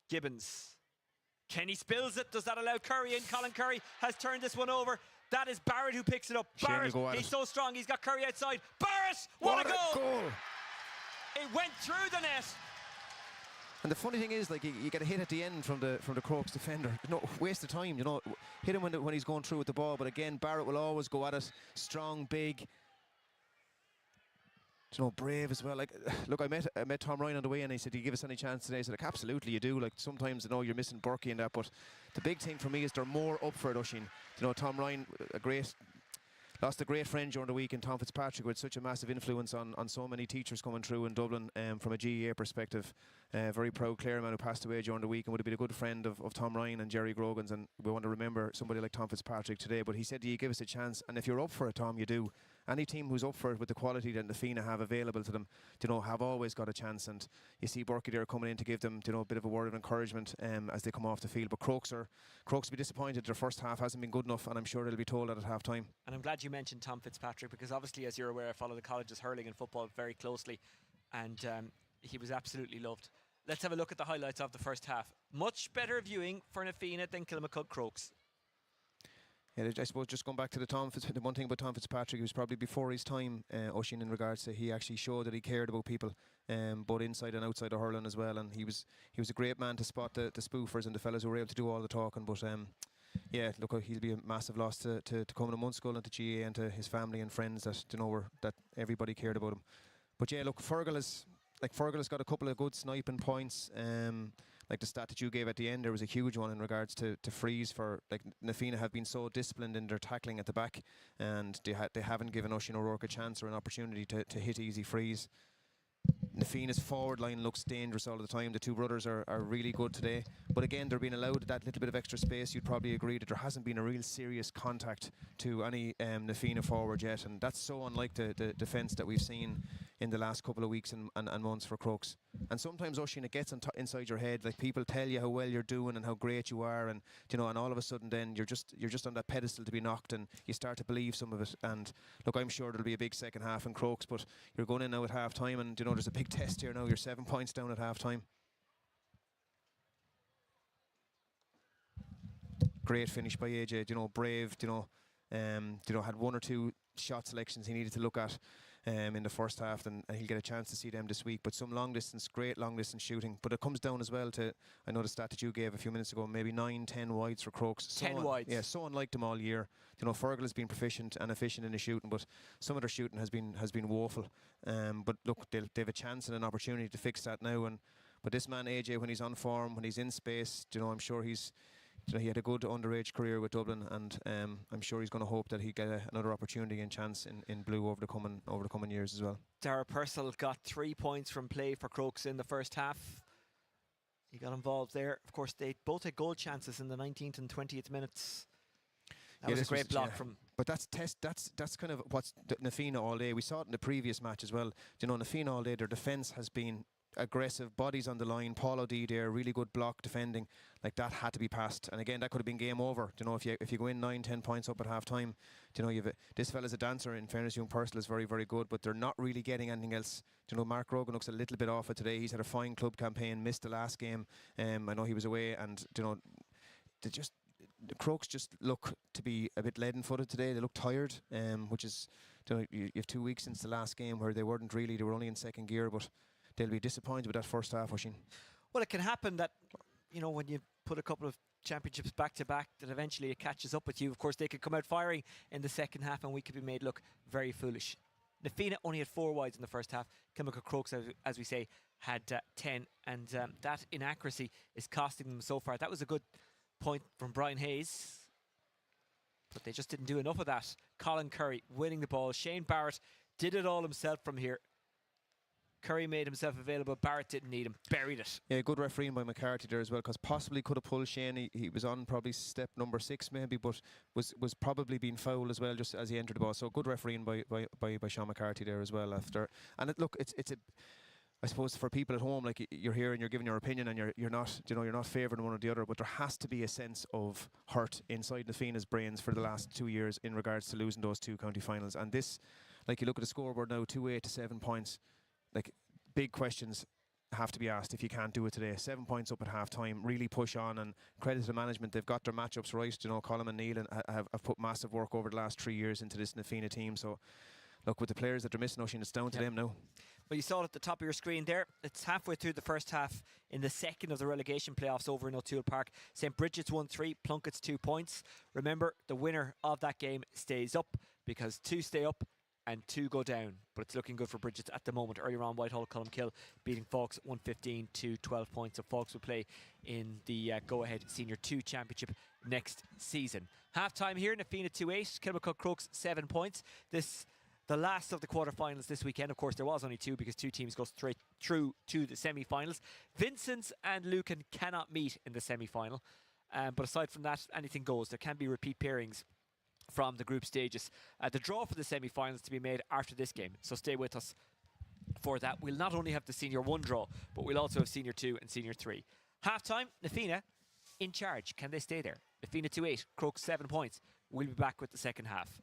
Gibbons. Kenny spills it. Does that allow Curry in? Colin Curry has turned this one over. That is Barrett who picks it up. Barrett, he's so strong. He's got Curry outside. Barrett, what a goal! It went through the net. And the funny thing is, like, you get a hit at the end from the Crokes defender. No waste of time, hit him when he's going through with the ball. But again, Barrett will always go at it. Strong, big. Brave as well. Like, look, I met Tom Ryan on the way, and he said, "Do you give us any chance today?" I said, "Like, absolutely, you do." Like, sometimes you're missing Berkey and that, but the big thing for me is they're more up for it, Oisin. Tom Ryan, lost a great friend during the week in Tom Fitzpatrick, with such a massive influence on so many teachers coming through in Dublin from a GEA perspective. Very proud Clare man who passed away during the week and would have been a good friend of Tom Ryan and Jerry Grogan's, and we want to remember somebody like Tom Fitzpatrick today. But he said, "Do you give us a chance?" And if you're up for it, Tom, you do. Any team who's up for it with the quality that the Fianna have available to them, have always got a chance. And you see Berkey there coming in to give them, a bit of a word of encouragement as they come off the field. But Crokes will be disappointed. Their first half hasn't been good enough, and I'm sure they'll be told that at half time. And I'm glad you mentioned Tom Fitzpatrick, because obviously, as you're aware, I follow the college's hurling and football very closely, and he was absolutely loved. Let's have a look at the highlights of the first half. Much better viewing for Fianna than Kilmacud Crokes. Yeah, I suppose just going back to the one thing about Tom Fitzpatrick, he was probably before his time, Oisin, in regards to he actually showed that he cared about people, both inside and outside of hurling as well. And he was a great man to spot the spoofers and the fellas who were able to do all the talking. But yeah, look, he'll be a massive loss to Common and Munschool and to GA and to his family and friends that everybody cared about him. But yeah, look, Fergal has got a couple of good sniping points. Like the stat that you gave at the end, there was a huge one in regards to frees for, like, Fianna have been so disciplined in their tackling at the back, and they haven't given Oisin O'Rourke a chance or an opportunity to hit easy frees. Fianna's forward line looks dangerous all the time. The two brothers are really good today, but again, they're being allowed that little bit of extra space. You'd probably agree that there hasn't been a real serious contact to any Fianna forward yet, and that's so unlike the defence that we've seen in the last couple of weeks and months for Crokes. And sometimes, Oisin, it gets inside your head. Like, people tell you how well you're doing and how great you are, and and all of a sudden then you're just on that pedestal to be knocked, and you start to believe some of it. And look, I'm sure there'll be a big second half in Crokes, but you're going in now at half time, and there's a big test here now. You're 7 points down at half time. Great finish by AJ, brave, had one or two shot selections he needed to look at in the first half, and he'll get a chance to see them this week. But some great long distance shooting. But it comes down as well to, I know the stat that you gave a few minutes ago, maybe 9-10 wides for Crokes. 10 wides. Yeah, so unlike them all year. Fergal has been proficient and efficient in his shooting, but some of their shooting has been woeful. But look, they have a chance and an opportunity to fix that now. But this man AJ, when he's on form, when he's in space, I'm sure he had a good underage career with Dublin, and I'm sure he's going to hope that he get another opportunity and chance in blue over the coming years as well. Dara Purcell got 3 points from play for Crokes in the first half. He got involved there. Of course, they both had goal chances in the 19th and 20th minutes. That was a great block from. But that's kind of what's Fianna all day. We saw it in the previous match as well. Na Fianna all day, their defence has been aggressive, bodies on the line. Paul O'D there, really good block defending. Like that had to be passed. And again, that could have been game over. You know, if you go in 9-10 points up at half time, you know, this fella's a dancer. In fairness, young Purcell is very, very good, but they're not really getting anything else. You know, Mark Rogan looks a little bit off it today. He's had a fine club campaign, missed the last game. I know he was away, and you know, the Crokes just look to be a bit leaden-footed today. They look tired, which is, you know, you have 2 weeks since the last game where they weren't really. They were only in second gear, but they'll be disappointed with that first half, Oisín. Well, it can happen that, you know, when you put a couple of championships back to back, that eventually it catches up with you. Of course, they could come out firing in the second half, and we could be made look very foolish. Na Fianna only had 4 wides in the first half. Kilmacud Crokes, as we say, had 10, and that inaccuracy is costing them so far. That was a good point from Brian Hayes, but they just didn't do enough of that. Colin Curry winning the ball. Shane Barrett did it all himself from here. Curry made himself available. Barrett didn't need him. Buried it. Yeah, good refereeing by McCarthy there as well, because possibly could have pulled Shane. He was on probably step number 6 maybe, but was probably being fouled as well just as he entered the ball. So good refereeing by Sean McCarthy there as well after. And look, it's a, I suppose for people at home, like you're here and you're giving your opinion, and you're not, you know, you're not favouring one or the other, but there has to be a sense of hurt inside Na Fianna's brains for the last 2 years in regards to losing those 2 county finals. And this, like you look at the scoreboard now, 2-8 to 7 points, like big questions have to be asked if you can't do it today. 7 points up at half time, really push on, and credit to the management. They've got their matchups right. You know, Colin and Neil have put massive work over the last 3 years into this Na Fianna team. So look, with the players that they're missing, Oisín, it's down to them now. Well, you saw it at the top of your screen there. It's halfway through the first half in the second of the relegation playoffs over in O'Toole Park. St. Bridget's won 3, Plunkett's 2 points. Remember, the winner of that game stays up, because 2 stay up and 2 go down. But it's looking good for Bridget's at the moment. Earlier on, Whitehall Colmkill beating Falks 115 to 12 points. So Falks will play in the go-ahead Senior 2 Championship next season. Half-time here, Na Fianna 2-8, Kilmacud Crokes 7 points. The last of the quarterfinals this weekend. Of course, there was only 2 because 2 teams go straight through to the semi-finals. Vincent's and Lucan cannot meet in the semi-final. But aside from that, anything goes. There can be repeat pairings from the group stages. The draw for the semi-finals to be made after this game. So stay with us for that. We'll not only have the Senior 1 draw, but we'll also have Senior 2 and Senior 3. Half-time, Na Fianna in charge. Can they stay there? Na Fianna 2-8, Crokes 7 points. We'll be back with the second half.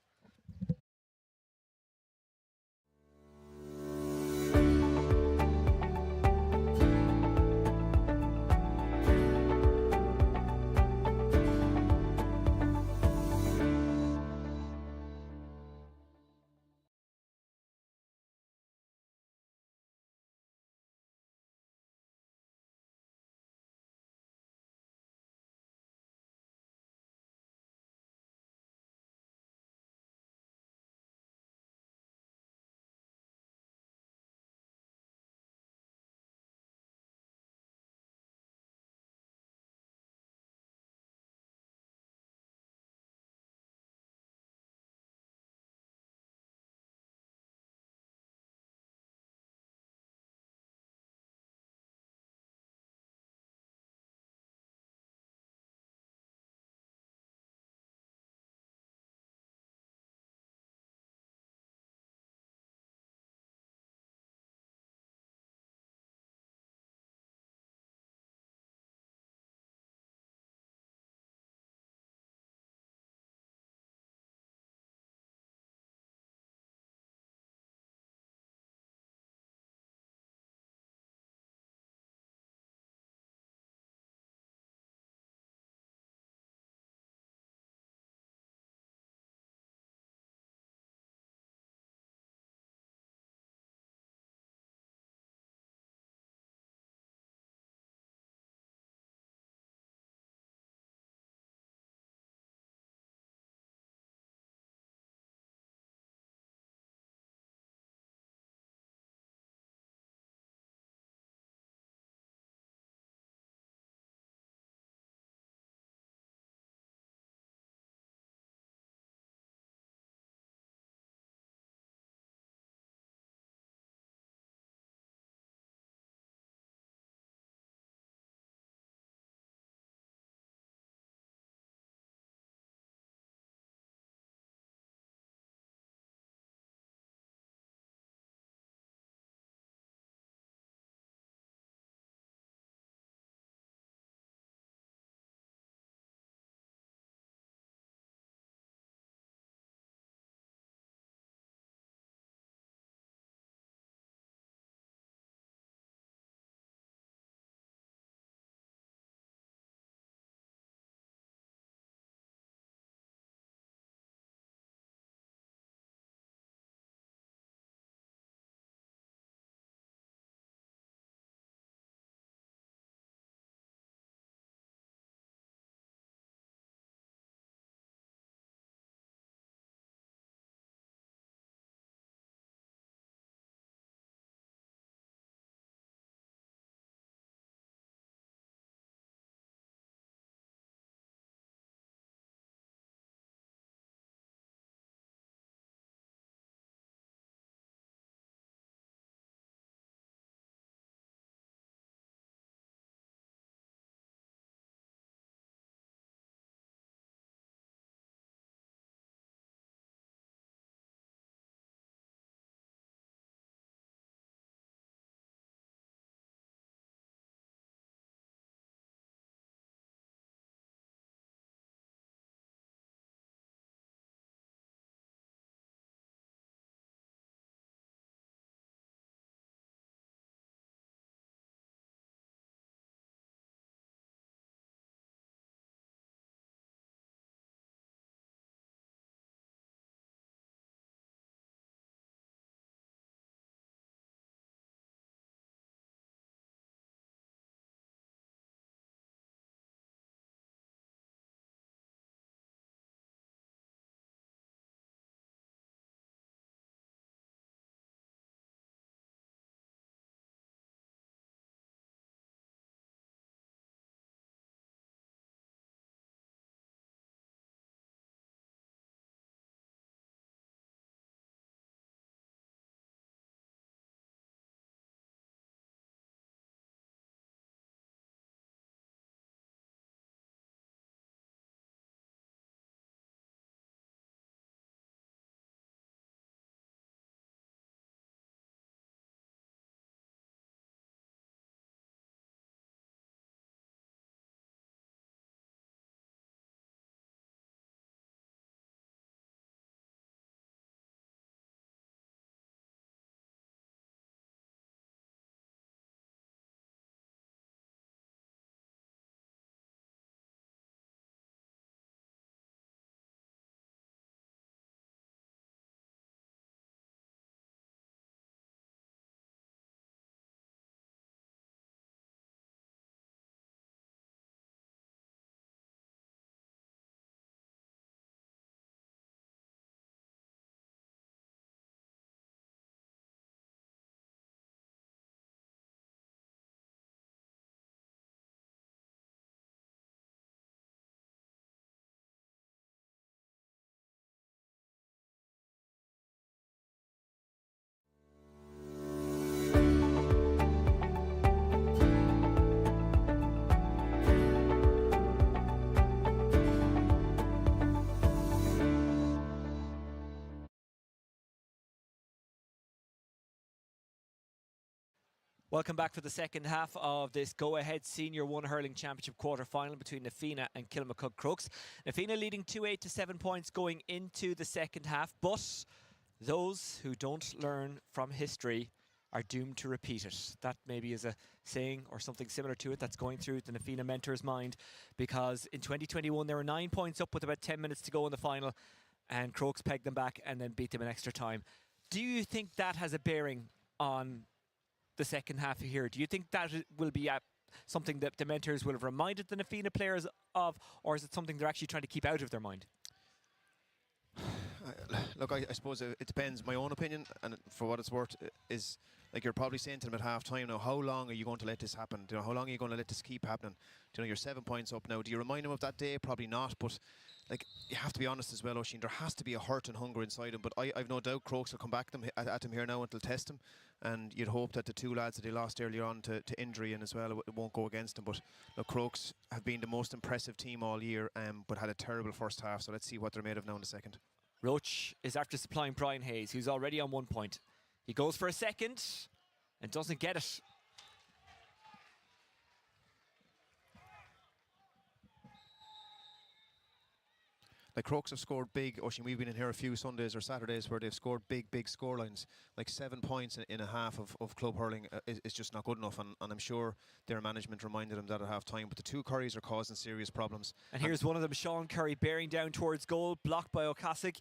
Welcome back for the second half of this go-ahead Senior 1 Hurling Championship quarter-final between Fianna and Kilmacud Crokes. Fianna leading 2-8 to 7 points going into the second half, but those who don't learn from history are doomed to repeat it. That maybe is a saying or something similar to it that's going through the Fianna mentor's mind, because in 2021 they were 9 points up with about 10 minutes to go in the final, and Crokes pegged them back and then beat them in extra time. Do you think that has a bearing on the second half here? Do you think that will be something that the mentors will have reminded the Fianna players of, or is it something they're actually trying to keep out of their mind? Look, I suppose it depends. My own opinion, and for what it's worth, is like you're probably saying to them at half time now, how long are you going to let this happen? Do you know, how long are you going to let this keep happening? Do you know, you're 7 points up now. Do you remind them of that day? Probably not, but like, you have to be honest as well, Oisín. There has to be a hurt and hunger inside him, but I've no doubt Crokes will come back at him here now and they'll test him, and you'd hope that the two lads that they lost earlier on to injury and as well, it won't go against him. But look, Crokes have been the most impressive team all year, but had a terrible first half, so let's see what they're made of now in a second. Roach is after supplying Brian Hayes, who's already on 1 point. He goes for a second and doesn't get it. Like, Crokes have scored big. Oisín, we've been in here a few Sundays or Saturdays where they've scored big scorelines. Like 7 points in a half of club hurling is just not good enough, and I'm sure their management reminded them that at half time. But the two Currys are causing serious problems. And here's one of them, Sean Curry, bearing down towards goal, blocked by O'Casig.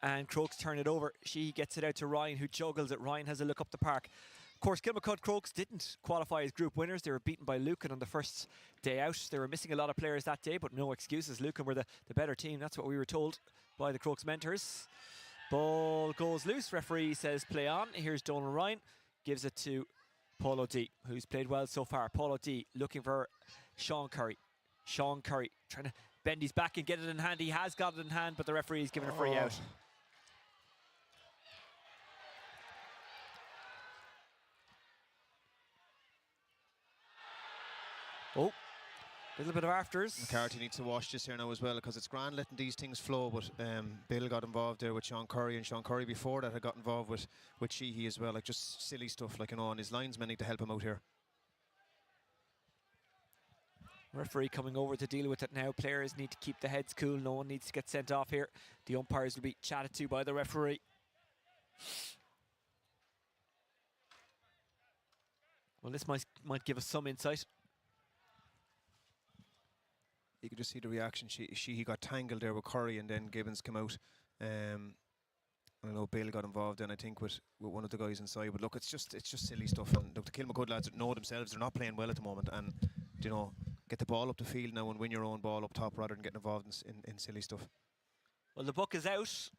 And Crokes turn it over. She gets it out to Ryan, who juggles it. Ryan has a look up the park. Of course, Kilmacud Crokes didn't qualify as group winners. They were beaten by Lucan on the first day out. They were missing a lot of players that day, but no excuses. Lucan were the better team. That's what we were told by the Crokes mentors. Ball goes loose. Referee says play on. Here's Donal Ryan. Gives it to Paul O'D, who's played well so far. Paul O'D looking for Sean Curry. Sean Curry trying to bend his back and get it in hand. He has got it in hand, but the referee's giving a free out. Oh, a little bit of afters. McCarthy needs to wash this here now as well, because it's grand letting these things flow, but Bill got involved there with Sean Curry, and Sean Curry before that had got involved with Sheehy as well, like just silly stuff, like, you know, and his linesmen need to help him out here. Referee coming over to deal with it now. Players need to keep the heads cool. No one needs to get sent off here. The umpires will be chatted to by the referee. Well, this might give us some insight. You could just see the reaction. He got tangled there with Curry, and then Gibbons came out. I know Bill got involved then, I think, with one of the guys inside. But look, it's just silly stuff. And look, the Kilmacud lads know themselves they're not playing well at the moment. And, you know, get the ball up the field now and win your own ball up top rather than getting involved in silly stuff. Well, the buck is out.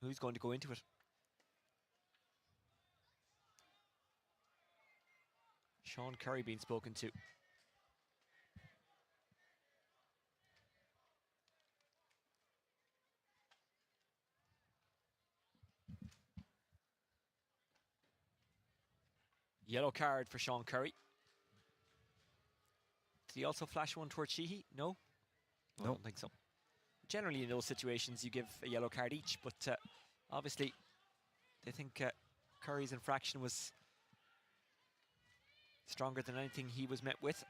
Who's going to go into it? Sean Curry being spoken to. Yellow card for Sean Curry. Did he also flash one towards Sheehy? No? I don't think so. Generally in those situations you give a yellow card each, but obviously they think Curry's infraction was stronger than anything he was met with.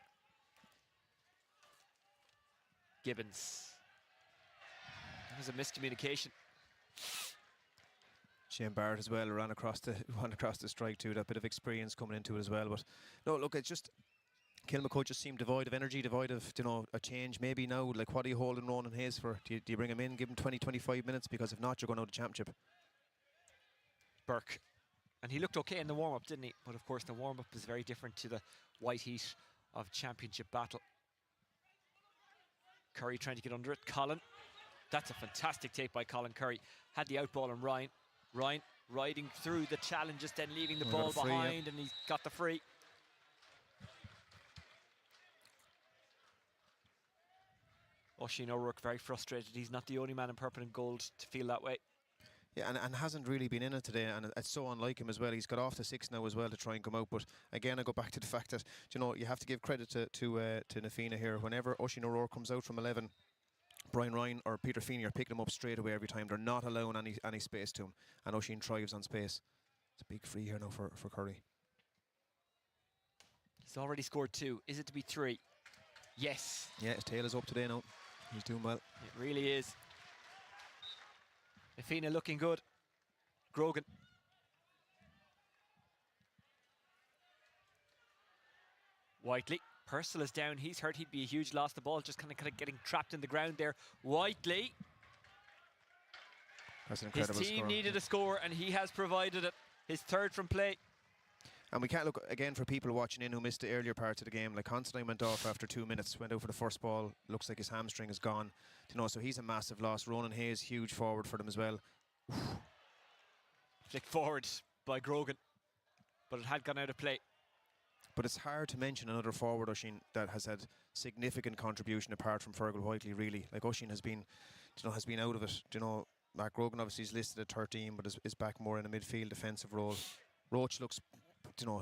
Gibbons. That was a miscommunication. Shane Barrett as well ran across the strike too. That bit of experience coming into it as well. But no, look, it's just Kilmacud just seemed devoid of energy, devoid of, you know, a change. Maybe now, like, what are you holding Ronan Hayes for? Do you bring him in, give him 20-25 minutes? Because if not, you're going out of the championship. Burke. And he looked okay in the warm-up, didn't he? But of course the warm-up is very different to the white heat of championship battle. Curry trying to get under it. Colin. That's a fantastic take by Colin Curry. Had the outball on Ryan. Ryan riding through the challenges, then leaving the ball behind, and he's got the free. Oisín O'Rourke very frustrated. He's not the only man in purple and gold to feel that way. Yeah, and hasn't really been in it today, and it's so unlike him as well. He's got off the 6 now as well to try and come out, but again, I go back to the fact that, you know, you have to give credit to Fianna here. Whenever Oisín O'Rourke comes out from 11, Brian Ryan or Peter Feeney are picking him up straight away every time. They're not allowing any space to him, and Oisín thrives on space. It's a big free here now for Curry. He's already scored 2. Is it to be 3? Yes. Yeah, his tail is up today now. He's doing well. It really is. Fianna looking good. Grogan. Whiteley. Purcell is down. He's hurt. He'd be a huge loss. The ball just kind of getting trapped in the ground there. Whiteley. That's an incredible His team score. needed a score and he has provided it. His 3rd from play. And we can't look, again, for people watching in who missed the earlier parts of the game, like Constantine went off after 2 minutes, went out for the first ball, looks like his hamstring is gone. You know, so he's a massive loss. Ronan Hayes, huge forward for them as well. Flicked forward by Grogan, but it had gone out of play. But it's hard to mention another forward, Oisín, that has had significant contribution apart from Fergal Whiteley, really. Like Oisín has been, has been out of it. You know, Mark Grogan obviously is listed at 13, but is back more in a midfield defensive role. Roach looks,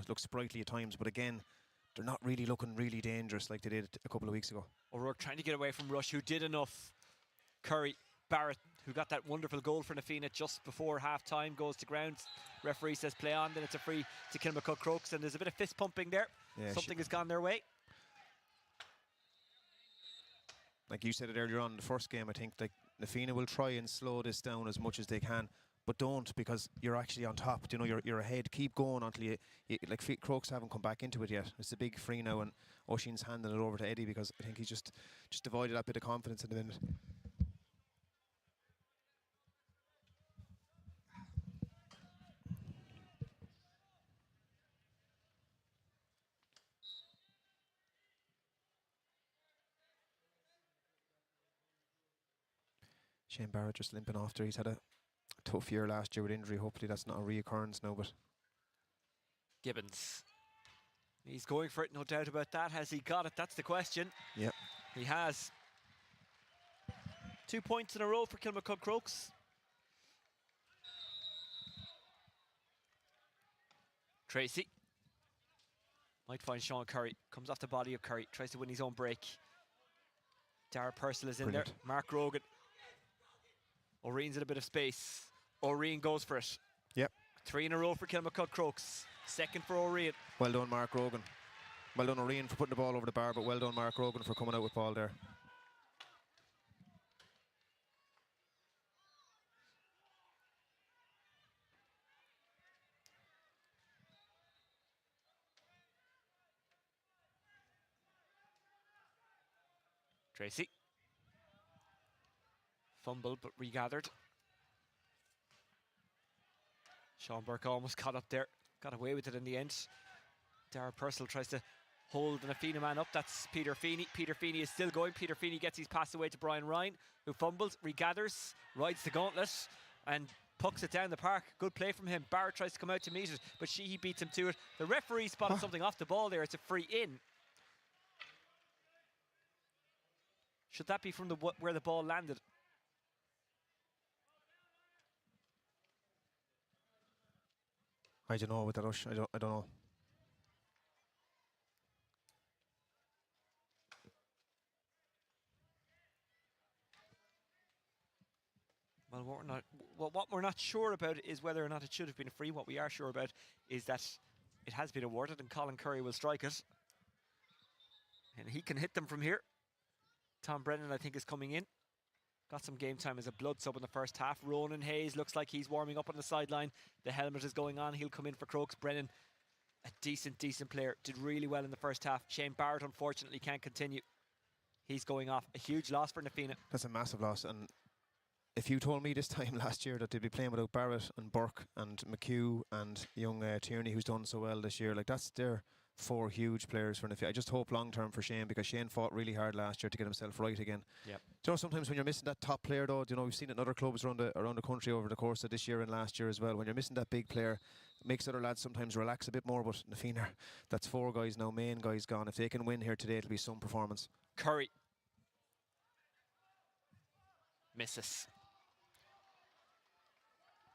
looks sprightly at times, but again, they're not really looking really dangerous like they did a couple of weeks ago. O'Rourke trying to get away from Rush, who did enough. Curry, Barrett, who got that wonderful goal for Fianna just before half-time, goes to ground. Referee says play on, then it's a free to Kilmacud Crokes, and there's a bit of fist pumping there. Yeah, something has gone their way. Like you said it earlier on in the first game, I think like Fianna will try and slow this down as much as they can, but don't, because you're actually on top. You know, you're ahead. Keep going until you like Crokes haven't come back into it yet. It's a big free now, and Oisín's handing it over to Eddie because I think he's just avoided that bit of confidence in the minute. Shane Barrett just limping off there. He's had a tough year last year with injury. Hopefully that's not a reoccurrence now, but Gibbons. He's going for it, no doubt about that. Has he got it? That's the question. yeah. He has. 2 points in a row for Kilmacud Crokes. Tracy. Might find Sean Curry. Comes off the body of Curry. Tries to win his own break. Dara Purcell is in Brilliant. there. Mark Grogan. O'Rien's in a bit of space. O'Rien goes for it. Yep. 3 in a row for Kilmacud Crokes. 2nd for O'Rien. Well done, Mark Rogan. Well done, O'Rien, for putting the ball over the bar, but well done, Mark Rogan, for coming out with ball there. Tracy. Fumbled but regathered. Sean Burke almost caught up there. Got away with it in the end. Dara Purcell tries to hold an Fianna man up. That's Peter Feeney. Peter Feeney is still going. Peter Feeney gets his pass away to Brian Ryan, who fumbles, regathers, rides the gauntlet, and pucks it down the park. Good play from him. Barrett tries to come out to meet it, but he beats him to it. The referee spotted something off the ball there. It's a free in. Should that be from the where the ball landed? I don't know with that rush. I don't know. Well, what we're not sure about is whether or not it should have been a free. What we are sure about is that it has been awarded, and Colin Curry will strike it, and he can hit them from here. Tom Brennan, I think, is coming in. Got some game time as a blood sub in the first half. Ronan Hayes looks like he's warming up on the sideline. The helmet is going on. He'll come in for Crokes. Brennan, a decent player. Did really well in the first half. Shane Barrett, unfortunately, can't continue. He's going off. A huge loss for Fianna. That's a massive loss. And if you told me this time last year that they'd be playing without Barrett and Burke and McHugh and young Tierney, who's done so well this year, like that's their 4 huge players for Fianna. I just hope long term for Shane, because Shane fought really hard last year to get himself right again. Yep. You know, sometimes when you're missing that top player, though, you know, we've seen it in other clubs around the country over the course of this year and last year as well. When you're missing that big player, it makes other lads sometimes relax a bit more. But Fianna, that's 4 guys now, main guys gone. If they can win here today, it'll be some performance. Curry misses.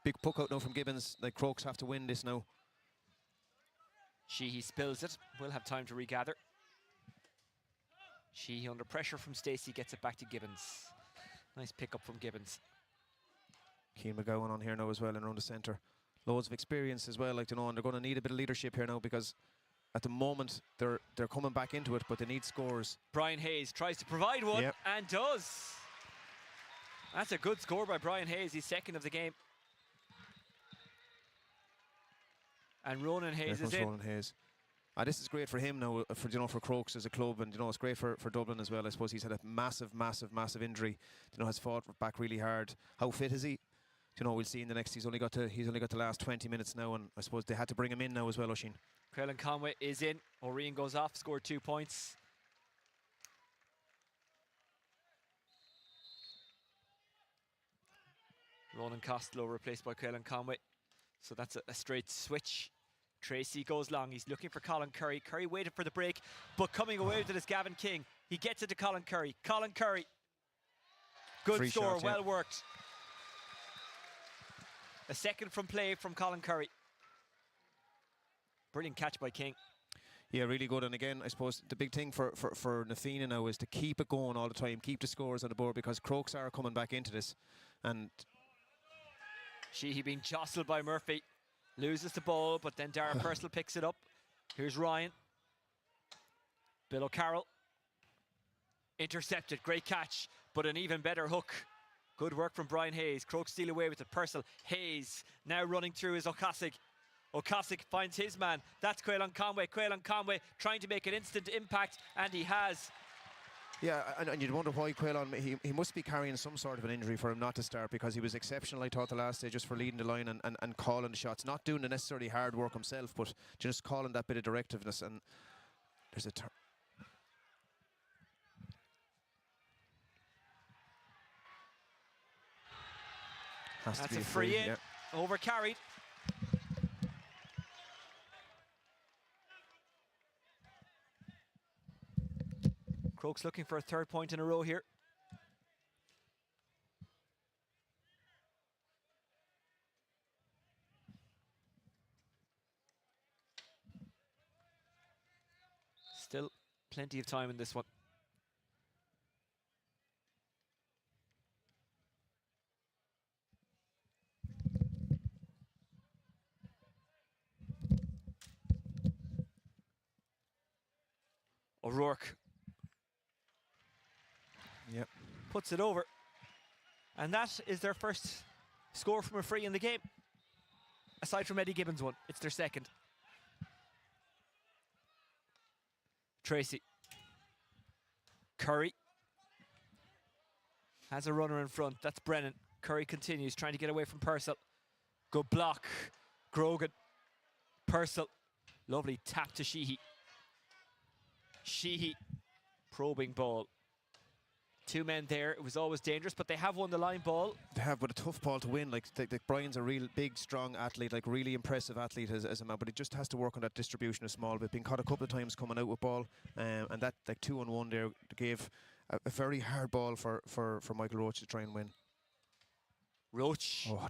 Big puck out now from Gibbons. Like Crokes have to win this now. He spills it. We'll have time to regather. She, under pressure from Stacey, gets it back to Gibbons. Nice pick up from Gibbons. Keane McGowan on here now as well and around the centre. loads of experience as well, like, you know, and they're going to need a bit of leadership here now, because at the moment they're coming back into it, but they need scores. Brian Hayes tries to provide one, yep, and does. That's a good score by Brian Hayes. He's second of the game. And Ronan Hayes is in. Ronan Hayes. This is great for him now, for, you know, for Crokes as a club, and, you know, it's great for Dublin as well. I suppose he's had a massive injury. You know, has fought back really hard. How fit is he? You know, we'll see in the next. He's only got the last 20 minutes now, and I suppose they had to bring him in now as well, Oisín. Quaylen Conway is in. O'Reen goes off, scored 2 points. Ronan Costello replaced by Quaylen Conway. So that's a straight switch. Tracy goes long. He's looking for Colin Curry. Curry waited for the break, but coming away with it is Gavin King. He gets it to Colin Curry. Colin Curry. Good Free score, shot, well worked. A second from play from Colin Curry. Brilliant catch by King. Yeah, really good. And again, I suppose the big thing for Na Fianna now is to keep it going all the time, keep the scores on the board, because Crokes are coming back into this. And Sheehy being jostled by Murphy. Loses the ball, but then Dara Purcell picks it up. Here's Ryan. Bill O'Carroll. Intercepted, great catch, but an even better hook. Good work from Brian Hayes. Crokes steal away with it. Purcell, Hayes, now running through is O'Cosig. O'Cosig finds his man. That's Quaylen Conway. Quaylen Conway trying to make an instant impact, and he has. Yeah, and you'd wonder why Quaylen, he must be carrying some sort of an injury for him not to start, because he was exceptional, I thought, the last day, just for leading the line and calling the shots. Not doing the necessarily hard work himself, but just calling that bit of directiveness. And there's a turn. That's a free in, over carried. Crokes looking for a third point in a row here. Still plenty of time in this one. O'Rourke. Yep. Puts it over. And that is their first score from a free in the game. Aside from Eddie Gibbons' one, it's their second. Tracy. Curry. Has a runner in front. That's Brennan. Curry continues, trying to get away from Purcell. Good block. Grogan. Purcell. Lovely tap to Sheehy. Sheehy. Probing ball. Two men there. It was always dangerous, but they have won the line ball. They have, but a tough ball to win. Like Brian's a real big, strong athlete, like really impressive athlete as a man, but it just has to work on that distribution a small bit. Been caught a couple of times coming out with ball, and that like 2-on-1 there gave a very hard ball for Michael Roach to try and win. Roach. Oh,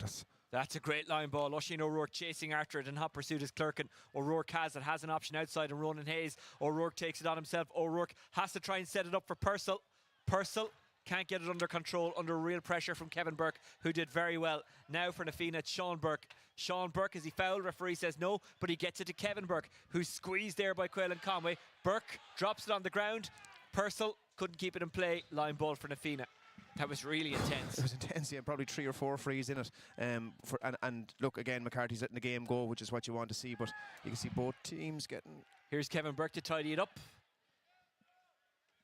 that's a great line ball. Oisín O'Rourke chasing after it, in hot pursuit is Clerkin. O'Rourke has an option outside, and Ronan Hayes. O'Rourke takes it on himself. O'Rourke has to try and set it up for Purcell. Purcell can't get it under control, under real pressure from Kevin Burke, who did very well. Now for Na Fianna, it's Sean Burke. Sean Burke, is he fouled? Referee says no, but he gets it to Kevin Burke, who's squeezed there by Quaylen Conway. Burke drops it on the ground. Purcell couldn't keep it in play. Line ball for Na Fianna. That was really intense. It was intense, yeah, probably 3 or 4 frees in it. And look, again, McCarthy's letting the game go, which is what you want to see, but you can see both teams getting... Here's Kevin Burke to tidy it up.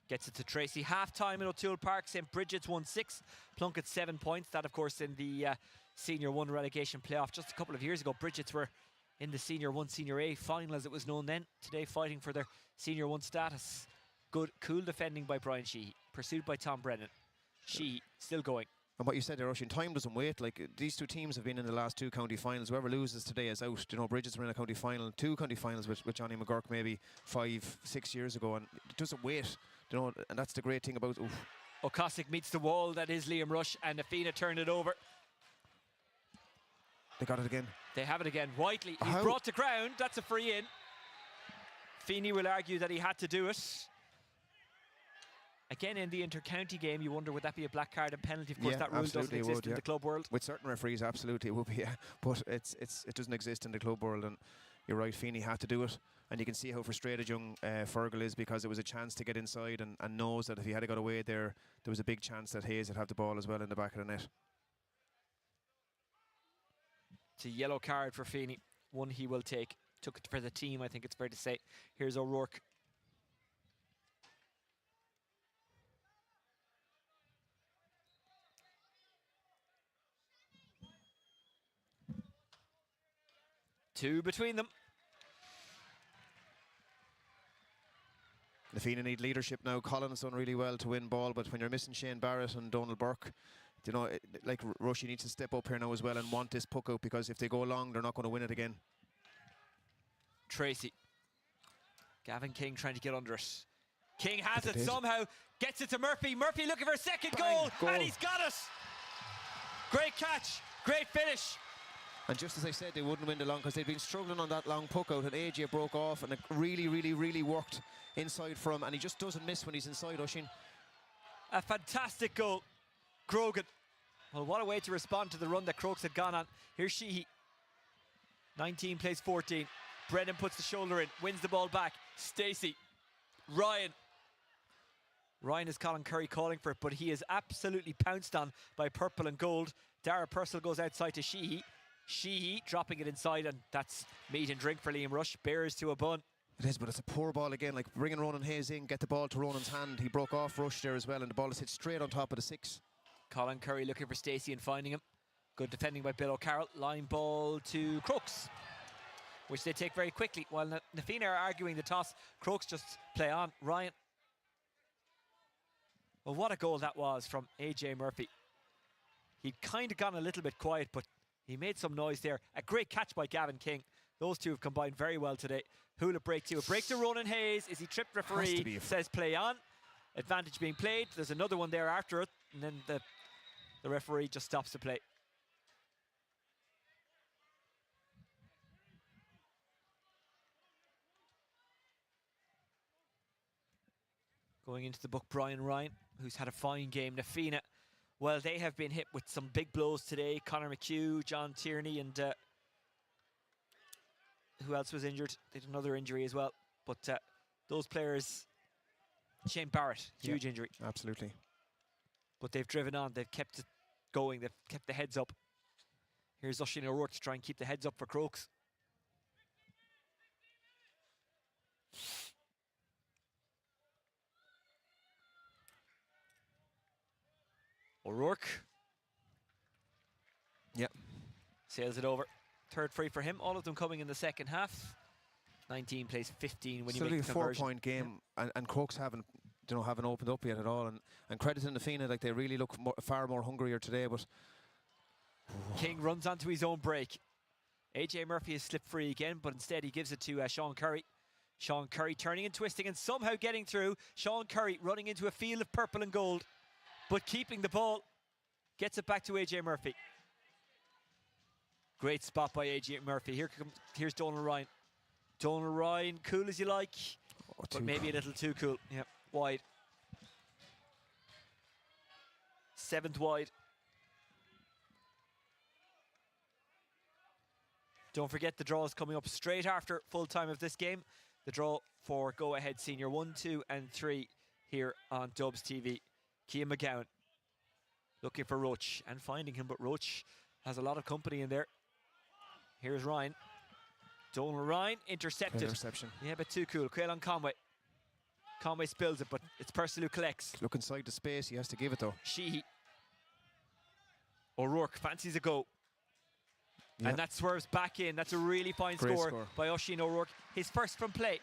Gets it to Tracy. Half-time in O'Toole Park. St. Bridget's 1-6. Plunkett 7 points. That, of course, in the Senior 1 relegation playoff. Just a couple of years ago, Bridget's were in the Senior 1, Senior A final, as it was known then. Today, fighting for their Senior 1 status. Good, cool defending by Brian Sheehy. Pursued by Tom Brennan. Sheehy still going. And what you said there, Oisín, time doesn't wait. Like, these two teams have been in the last 2 county finals. Whoever loses today is out. You know, Bridget's were in a county final, 2 county finals with Johnny McGurk maybe 5-6 years ago, and it doesn't wait. You know, and that's the great thing about... O'Cosig meets the wall, that is Liam Rush, and Na Fianna turned it over. They got it again. They have it again. Whiteley, he's brought to ground. That's a free in. Feeney will argue that he had to do it. Again, in the inter-county game, you wonder, would that be a black card and penalty? Of course, Yeah, that rule doesn't absolutely it exist would, in yeah. the club world. With certain referees, absolutely it would be, yeah. But it doesn't exist in the club world, and you're right, Feeney had to do it. And you can see how frustrated young Fergal is, because it was a chance to get inside, and knows that if he had got away there was a big chance that Hayes would have the ball as well in the back of the net. It's a yellow card for Feeney. One he will take. Took it for the team, I think it's fair to say. Here's O'Rourke. Two between them. The Fianna need leadership now. Colin's done really well to win ball, but when you're missing Shane Barrett and Donald Burke, you know, like Rushy needs to step up here now as well and want this puck out, because if they go long, they're not going to win it again. Tracy. Gavin King trying to get under it. King has it somehow, gets it to Murphy. Murphy looking for a second goal, and he's got it. Great catch, great finish. And just as I said, they wouldn't win the long, because they'd been struggling on that long puck out, and AJ broke off, and it really, really, really worked inside for him, and he just doesn't miss when he's inside, Oisín. A fantastic goal. Grogan. Well, what a way to respond to the run that Crokes had gone on. Here's Sheehy. 19 plays 14. Brennan puts the shoulder in, wins the ball back. Stacey. Ryan. Ryan is Colin Curry calling for it, but he is absolutely pounced on by purple and gold. Dara Purcell goes outside to Sheehy. Sheehy dropping it inside, and that's meat and drink for Liam Rush. Bears to a bun. It is, but it's a poor ball again, like bringing Ronan Hayes in, get the ball to Ronan's hand. He broke off Rush there as well, and the ball is hit straight on top of the 6. Colin Curry looking for Stacey and finding him. Good defending by Bill O'Carroll. Line ball to Crokes, which they take very quickly. While Na Fianna are arguing the toss, Crokes just play on. Ryan. Well, what a goal that was from AJ Murphy. He'd kind of gone a little bit quiet, but he made some noise there. A great catch by Gavin King. Those two have combined very well today. Hula break to a break to Ronan Hayes. Is he tripped? Referee says play on. Advantage being played. There's another one there after it, and then the referee just stops the play. Going into the book, Brian Ryan, who's had a fine game. Na Fianna, well, they have been hit with some big blows today. Conor McHugh, John Tierney, and who else was injured? They had another injury as well. But those players, Shane Barrett, huge injury. Absolutely. But they've driven on. They've kept it going. They've kept the heads up. Here's Oisín O'Rourke to try and keep the heads up for Crokes. O'Rourke. Yep. Sails it over. Third free for him. All of them coming in the second half. 19 plays 15 when you make the conversion. 4-point game, and Crokes haven't opened up yet at all. And credit to Na Fianna, like they really look far more hungrier today. But King runs onto his own break. AJ Murphy has slipped free again, but instead he gives it to Sean Curry. Sean Curry turning and twisting and somehow getting through. Sean Curry running into a field of purple and gold, but keeping the ball. Gets it back to AJ Murphy. Great spot by AJ Murphy. Here's Donald Ryan. Donald Ryan, cool as you like, but maybe a little too cool. Yeah, wide. 7th wide. Don't forget the draw is coming up straight after full time of this game. The draw for Go Ahead Senior 1, 2 and 3 here on Dubs TV. Cian McGowan looking for Roach and finding him, but Roach has a lot of company in there. Here's Ryan. Donald Ryan intercepted. interception. Yeah, but too cool. Quaylon Conway. Conway spills it, but it's Purcell who collects. Look inside the space, he has to give it though. Sheehy. O'Rourke fancies a go. Yep. And that swerves back in. That's a really fine score by Oisín O'Rourke. His first from play.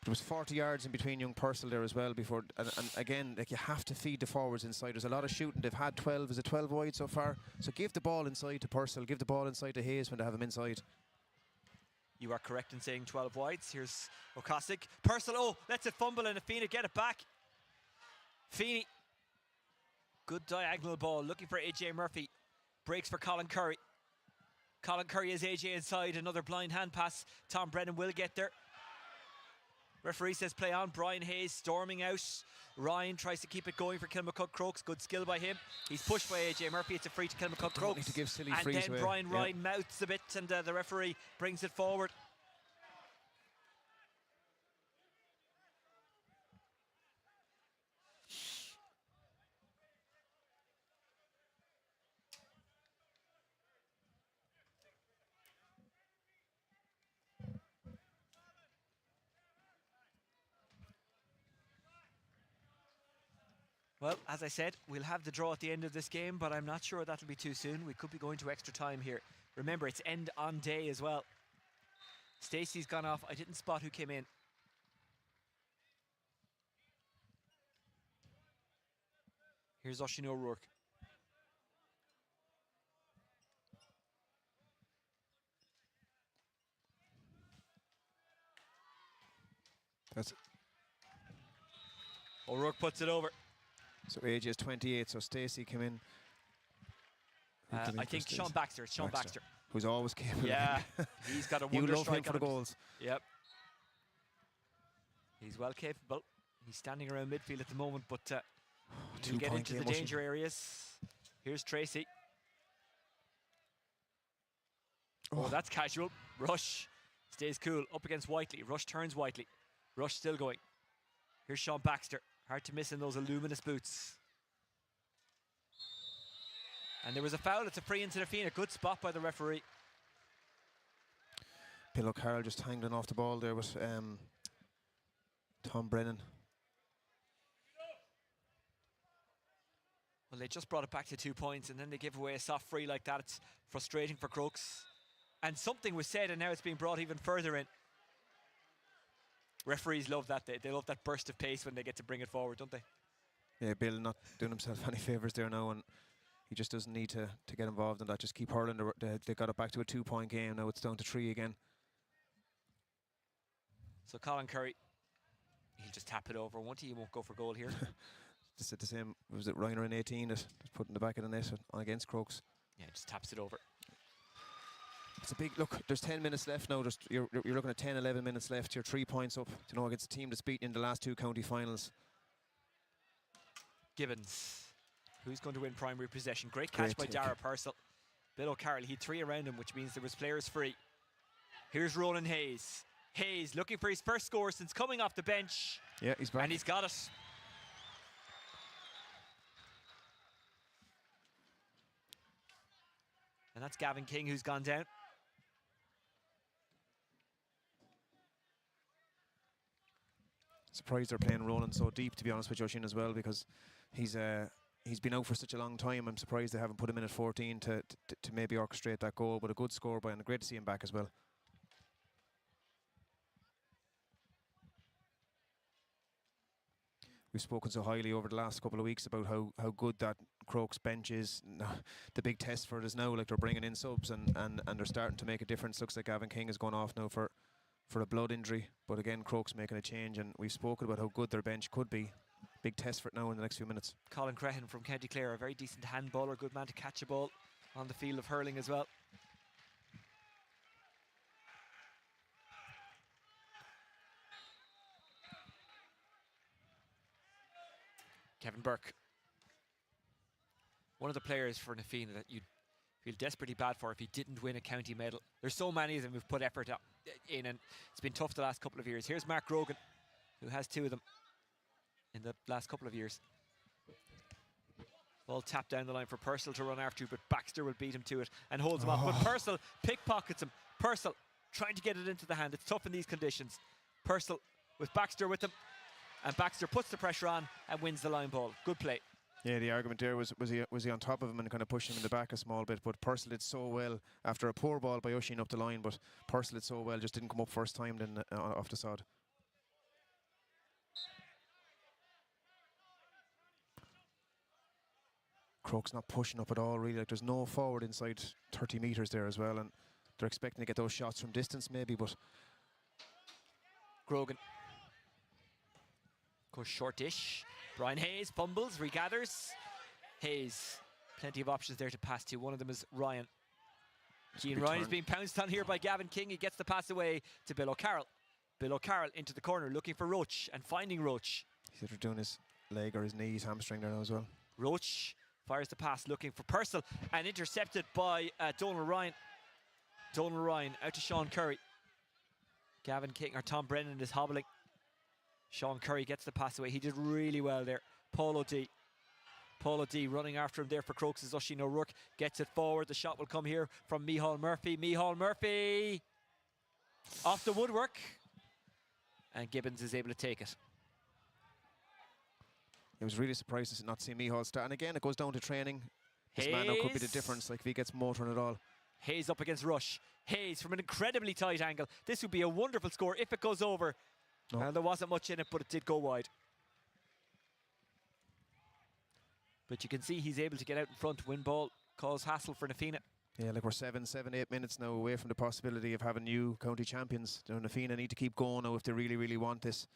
There was 40 yards in between young Purcell there as well before, and again, like you have to feed the forwards inside. There's a lot of shooting. They've had 12, is it 12 wide so far? So give the ball inside to Purcell, give the ball inside to Hayes when they have him inside. You are correct in saying 12 wides. Here's O'Cosick. Purcell, lets it fumble and Fianna get it back. Feeney. Good diagonal ball, looking for AJ Murphy. Breaks for Colin Curry. Colin Curry has AJ inside, another blind hand pass. Tom Brennan will get there. Referee says play on. Brian Hayes storming out. Ryan tries to keep it going for Kilmacud Crokes. Good skill by him. He's pushed by AJ Murphy. It's a free to Kilmacud Crokes. Need to give silly and frees then away. Brian Ryan mouths a bit, and the referee brings it forward. Well, as I said, we'll have the draw at the end of this game, but I'm not sure that'll be too soon. We could be going to extra time here. Remember, it's end on day as well. Stacey's gone off. I didn't spot who came in. Here's Oisin O'Rourke. That's it. O'Rourke puts it over. So AJ is 28, so Stacey came in. I think Sean Baxter. It's Sean Baxter. Who's always capable. Yeah, he's got a you wonder love strike him for the goals. Yep. He's well capable. He's standing around midfield at the moment, but he'll get into the danger areas. Here's Tracy. Oh, that's casual. Rush stays cool. Up against Whiteley. Rush turns Whiteley. Rush still going. Here's Sean Baxter. Hard to miss in those luminous boots. And there was a foul. It's a free into the Fianna. Good spot by the referee. Bill O'Carroll just hanging off the ball there with Tom Brennan. Well, they just brought it back to 2 points, and then they give away a soft free like that. It's frustrating for Crokes. And something was said, and now it's being brought even further in. Referees love that. They love that burst of pace when they get to bring it forward, don't they? Yeah, Bill not doing himself any favours there now, and he just doesn't need to get involved in that. Just keep hurling. They got it back to a 2-point game. Now it's down to 3 again. So Colin Curry, he'll just tap it over. He won't go for goal here. Just at the same, was it Reiner in 18 that just put in the back of the net on against Crokes? Yeah, just taps it over. It's a big look. There's 10 minutes left now. You're looking at 10, 11 minutes left. You're 3 points up. You know, against a team that's beaten in the last 2 county finals. Gibbons, who's going to win primary possession? Great catch by Dara Purcell. Bill O'Carroll, he had 3 around him, which means there was players free. Here's Ronan Hayes. Hayes looking for his first score since coming off the bench. Yeah, he's back. And he's got it. And that's Gavin King who's gone down. Surprised they're playing Ronan so deep, to be honest with you, Oisin, as well, because he's been out for such a long time. I'm surprised they haven't put him in at 14 to maybe orchestrate that goal, but a good score by him, and great to see him back as well. We've spoken so highly over the last couple of weeks about how good that Crokes bench is. The big test for it is now, like, they're bringing in subs and they're starting to make a difference. Looks like Gavin King has gone off now for a blood injury, but again, Crokes making a change, and we've spoken about how good their bench could be. Big test for it now in the next few minutes. Colin Crehan from County Clare, a very decent handballer, good man to catch a ball on the field of hurling as well. Kevin Burke, one of the players for Fianna that you'd feel desperately bad for if he didn't win a county medal. There's so many of them who've put effort in, and it's been tough the last couple of years. Here's Mark Grogan, who has 2 of them in the last couple of years. Ball tapped down the line for Purcell to run after, but Baxter will beat him to it and holds him off. But Purcell pickpockets him. Purcell trying to get it into the hand. It's tough in these conditions. Purcell with Baxter with him, and Baxter puts the pressure on and wins the line ball. Good play. Yeah, the argument there was he on top of him and kind of pushed him in the back a small bit, but Purcell did so well after a poor ball by Oisin up the line, but Purcell did so well, just didn't come up first time then off the sod. Crokes not pushing up at all, really. Like, there's no forward inside 30 metres there as well, and they're expecting to get those shots from distance maybe, but Grogan goes short-ish. Brian Hayes fumbles, regathers. Hayes, plenty of options there to pass to. One of them is Ryan. Ryan is being pounced on here by Gavin King. He gets the pass away to Bill O'Carroll. Bill O'Carroll into the corner, looking for Roach and finding Roach. He's either doing his leg or his knee, his hamstring there now as well. Roach fires the pass, looking for Purcell, and intercepted by Donald Ryan. Donald Ryan out to Sean Curry. Gavin King, or Tom Brennan, is hobbling. Sean Curry gets the pass away. He did really well there. Paul O'D. Paul O'D running after him there for Crokes is Oisin O'Rourke. Gets it forward. The shot will come here from Micheál Murphy. Micheál Murphy off the woodwork. And Gibbons is able to take it. I was really surprised to not see Micheál start. And again, it goes down to training. This man now could be the difference, like if he gets motoring at all. Hayes up against Rush. Hayes from an incredibly tight angle. This would be a wonderful score if it goes over. No. And there wasn't much in it, but it did go wide. But you can see he's able to get out in front. Win ball, cause hassle for Na Fianna. Yeah, like we're 8 minutes now away from the possibility of having new county champions. You know, Na Fianna need to keep going now if they really, really want this.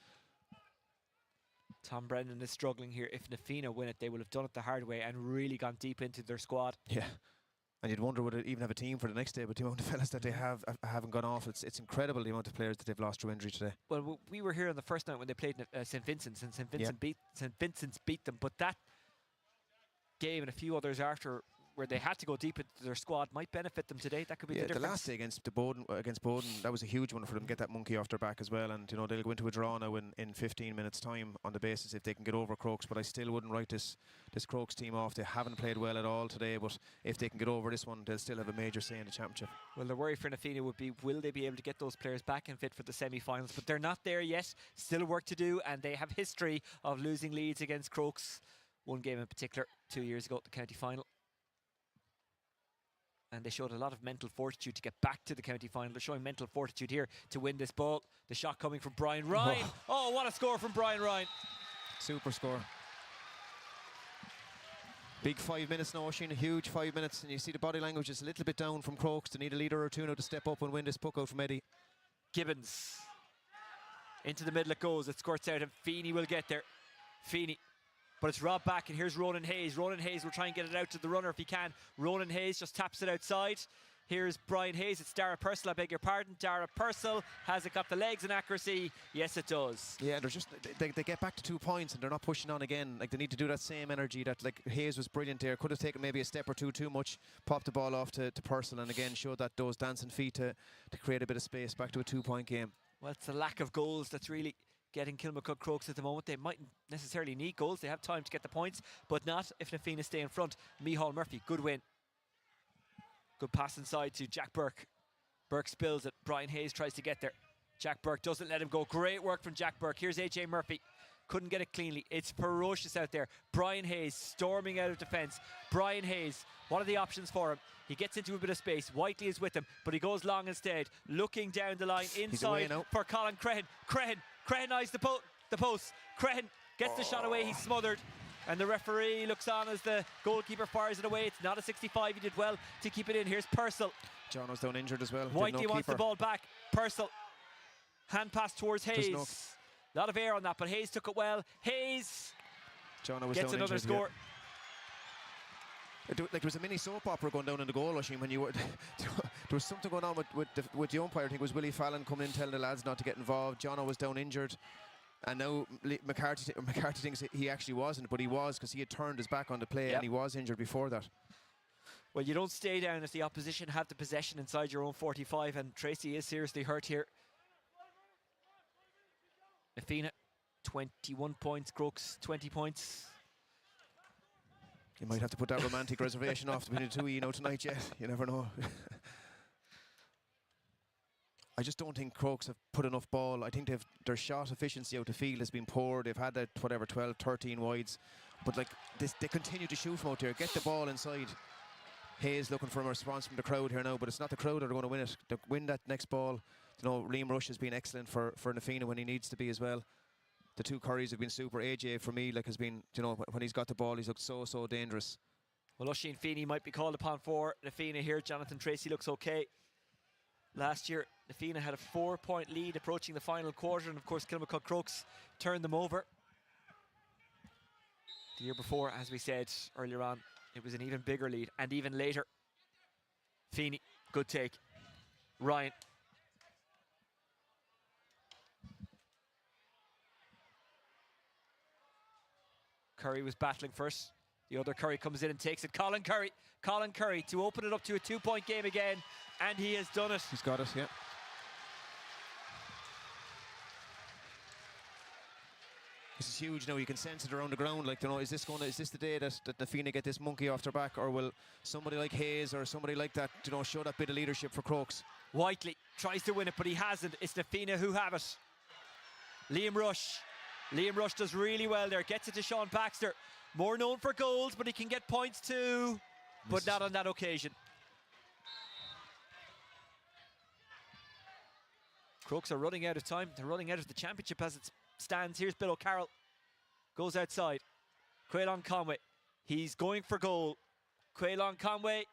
Tom Brennan is struggling here. If Na Fianna win it, they will have done it the hard way and really gone deep into their squad. Yeah. And you'd wonder would it even have a team for the next day, but the amount of fellas that they haven't gone off, it's incredible the amount of players that they've lost through injury today. Well, we were here on the first night when they played St. Vincent's, and St. Vincent's beat them. But that game and a few others after, where they had to go deep into their squad, might benefit them today. That could be the difference. The last day against Bowden, that was a huge one for them. Get that monkey off their back as well, and you know they'll go into a draw now in 15 minutes' time on the basis if they can get over Crokes. But I still wouldn't write this Crokes team off. They haven't played well at all today, but if they can get over this one, they'll still have a major say in the championship. Well, the worry for Na Fianna would be, will they be able to get those players back and fit for the semi-finals? But they're not there yet. Still work to do, and they have history of losing leads against Crokes. One game in particular 2 years ago at the county final. And they showed a lot of mental fortitude to get back to the county final. They're showing mental fortitude here to win this ball. The shot coming from Brian Ryan. Oh, what a score from Brian Ryan. Super score. Big 5 minutes now, Oisin, a huge 5 minutes. And you see the body language is a little bit down from Crokes. They need a leader or two now to step up and win this puck out from Eddie. Gibbons. Into the middle it goes. It squirts out and Feeney will get there. Feeney. But it's robbed back, and here's Ronan Hayes. Ronan Hayes will try and get it out to the runner if he can. Ronan Hayes just taps it outside. Here's Brian Hayes. It's Dara Purcell, I beg your pardon. Dara Purcell, has it got the legs and accuracy? Yes, it does. Yeah, they're just they get back to 2 points and they're not pushing on again. Like they need to do that same energy that like Hayes was brilliant there. Could have taken maybe a step or two too much. Popped the ball off to Purcell and again showed that those dancing feet to create a bit of space back to a 2-point game. Well, it's the lack of goals that's really getting Kilmacud Crokes at the moment. They mightn't necessarily need goals. They have time to get the points, but not if Na Fianna stay in front. Micheál Murphy, good win. Good pass inside to Jack Burke. Burke spills it. Brian Hayes tries to get there. Jack Burke doesn't let him go. Great work from Jack Burke. Here's AJ Murphy. Couldn't get it cleanly. It's ferocious out there. Brian Hayes storming out of defence. Brian Hayes, what are the options for him? He gets into a bit of space. Whiteley is with him, but he goes long instead. Looking down the line inside for Colin Crehan. Crehan eyes the post. Crehan gets the shot away. He's smothered. And the referee looks on as the goalkeeper fires it away. It's not a 65. He did well to keep it in. Here's Purcell. John was down injured as well. Whiteley wants the ball back. Purcell. Hand pass towards Hayes. A lot of air on that, but Hayes took it well. Hayes gets another score. Like there was a mini soap opera going down in the goal, Oisin, when you were there was something going on with the umpire. I think it was Willie Fallon coming in telling the lads not to get involved. Jono was down injured, and now McCarthy thinks he actually wasn't, but he was because he had turned his back on the play and he was injured before that. Well, you don't stay down if the opposition have the possession inside your own 45, and Tracy is seriously hurt here. Na Fianna 21 points, Crokes 20 points. You might have to put that romantic reservation off between the two tonight yet. You never know. I just don't think Crokes have put enough ball. I think their shot efficiency out the field has been poor. They've had that 12, 13 wides. But like this, they continue to shoot from out there. Get the ball inside. Hayes looking for a response from the crowd here now, but it's not the crowd that are going to win it. They'll win that next ball. You know, Liam Rush has been excellent for Na Fianna when he needs to be as well. The two Currys have been super. AJ for me has been, when he's got the ball, he's looked so dangerous. Well, Oisin Feeney might be called upon for Na Fianna here. Jonathan Tracy looks okay. Last year, Na Fianna had a 4-point lead approaching the final quarter, and of course Kilmacud Crokes turned them over. The year before, as we said earlier on, it was an even bigger lead, and even later. Feeney, good take. Ryan. Curry was battling first. The other Curry comes in and takes it. Colin Curry to open it up to a 2-point game again, and he has done it. He's got it, yeah. This is huge now. You can sense it around the ground. Like, you know, is this the day that the Fianna get this monkey off their back, or will somebody like Hayes or somebody like that, you know, show that bit of leadership for Crokes? Whiteley tries to win it, but he hasn't. It's the Fianna who have it. Liam Rush does really well there. Gets it to Sean Baxter. More known for goals, but he can get points too. But not on that occasion. Crokes are running out of time. They're running out of the championship as it stands. Here's Bill O'Carroll. Goes outside. Quaylon Conway. He's going for goal. Quaylon Conway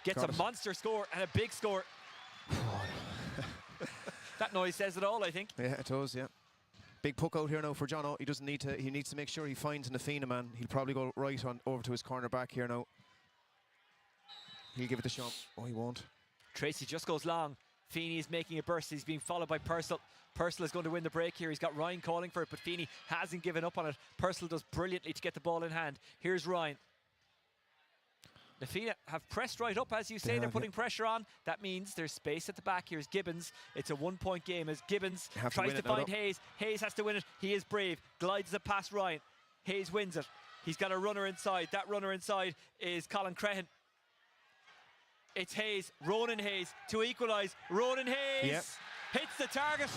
gets a monster score and a big score. That noise says it all, I think. Yeah, it does, yeah. Big puck out here now for Jono. He doesn't need to. He needs to make sure he finds an Fianna man. He'll probably go right on over to his corner back here now. He'll give it to Sean. Oh, he won't. Tracy just goes long. Feeney is making a burst. He's being followed by Purcell. Purcell is going to win the break here. He's got Ryan calling for it, but Feeney hasn't given up on it. Purcell does brilliantly to get the ball in hand. Here's Ryan. The Fianna have pressed right up, as you say. They're putting pressure on. That means there's space at the back. Here's Gibbons. It's a 1-point game as Gibbons tries to find Hayes. Hayes has to win it. He is brave. Glides it past Ryan. Hayes wins it. He's got a runner inside. That runner inside is Colin Crehan. It's Hayes, Ronan Hayes to equalise. Ronan Hayes hits the target.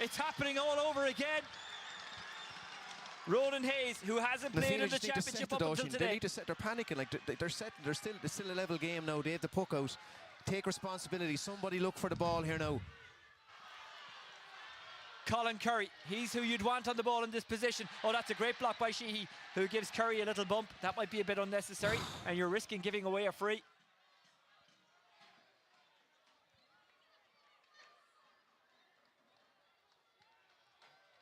It's happening all over again. Ronan Hayes, who hasn't played in the championship up until today. They need to set. They're panicking. Like they're set. There's still a level game now. They have the puck out. Take responsibility. Somebody look for the ball here now. Colin Curry, he's who you'd want on the ball in this position. Oh, that's a great block by Sheehy, who gives Curry a little bump. That might be a bit unnecessary, and you're risking giving away a free.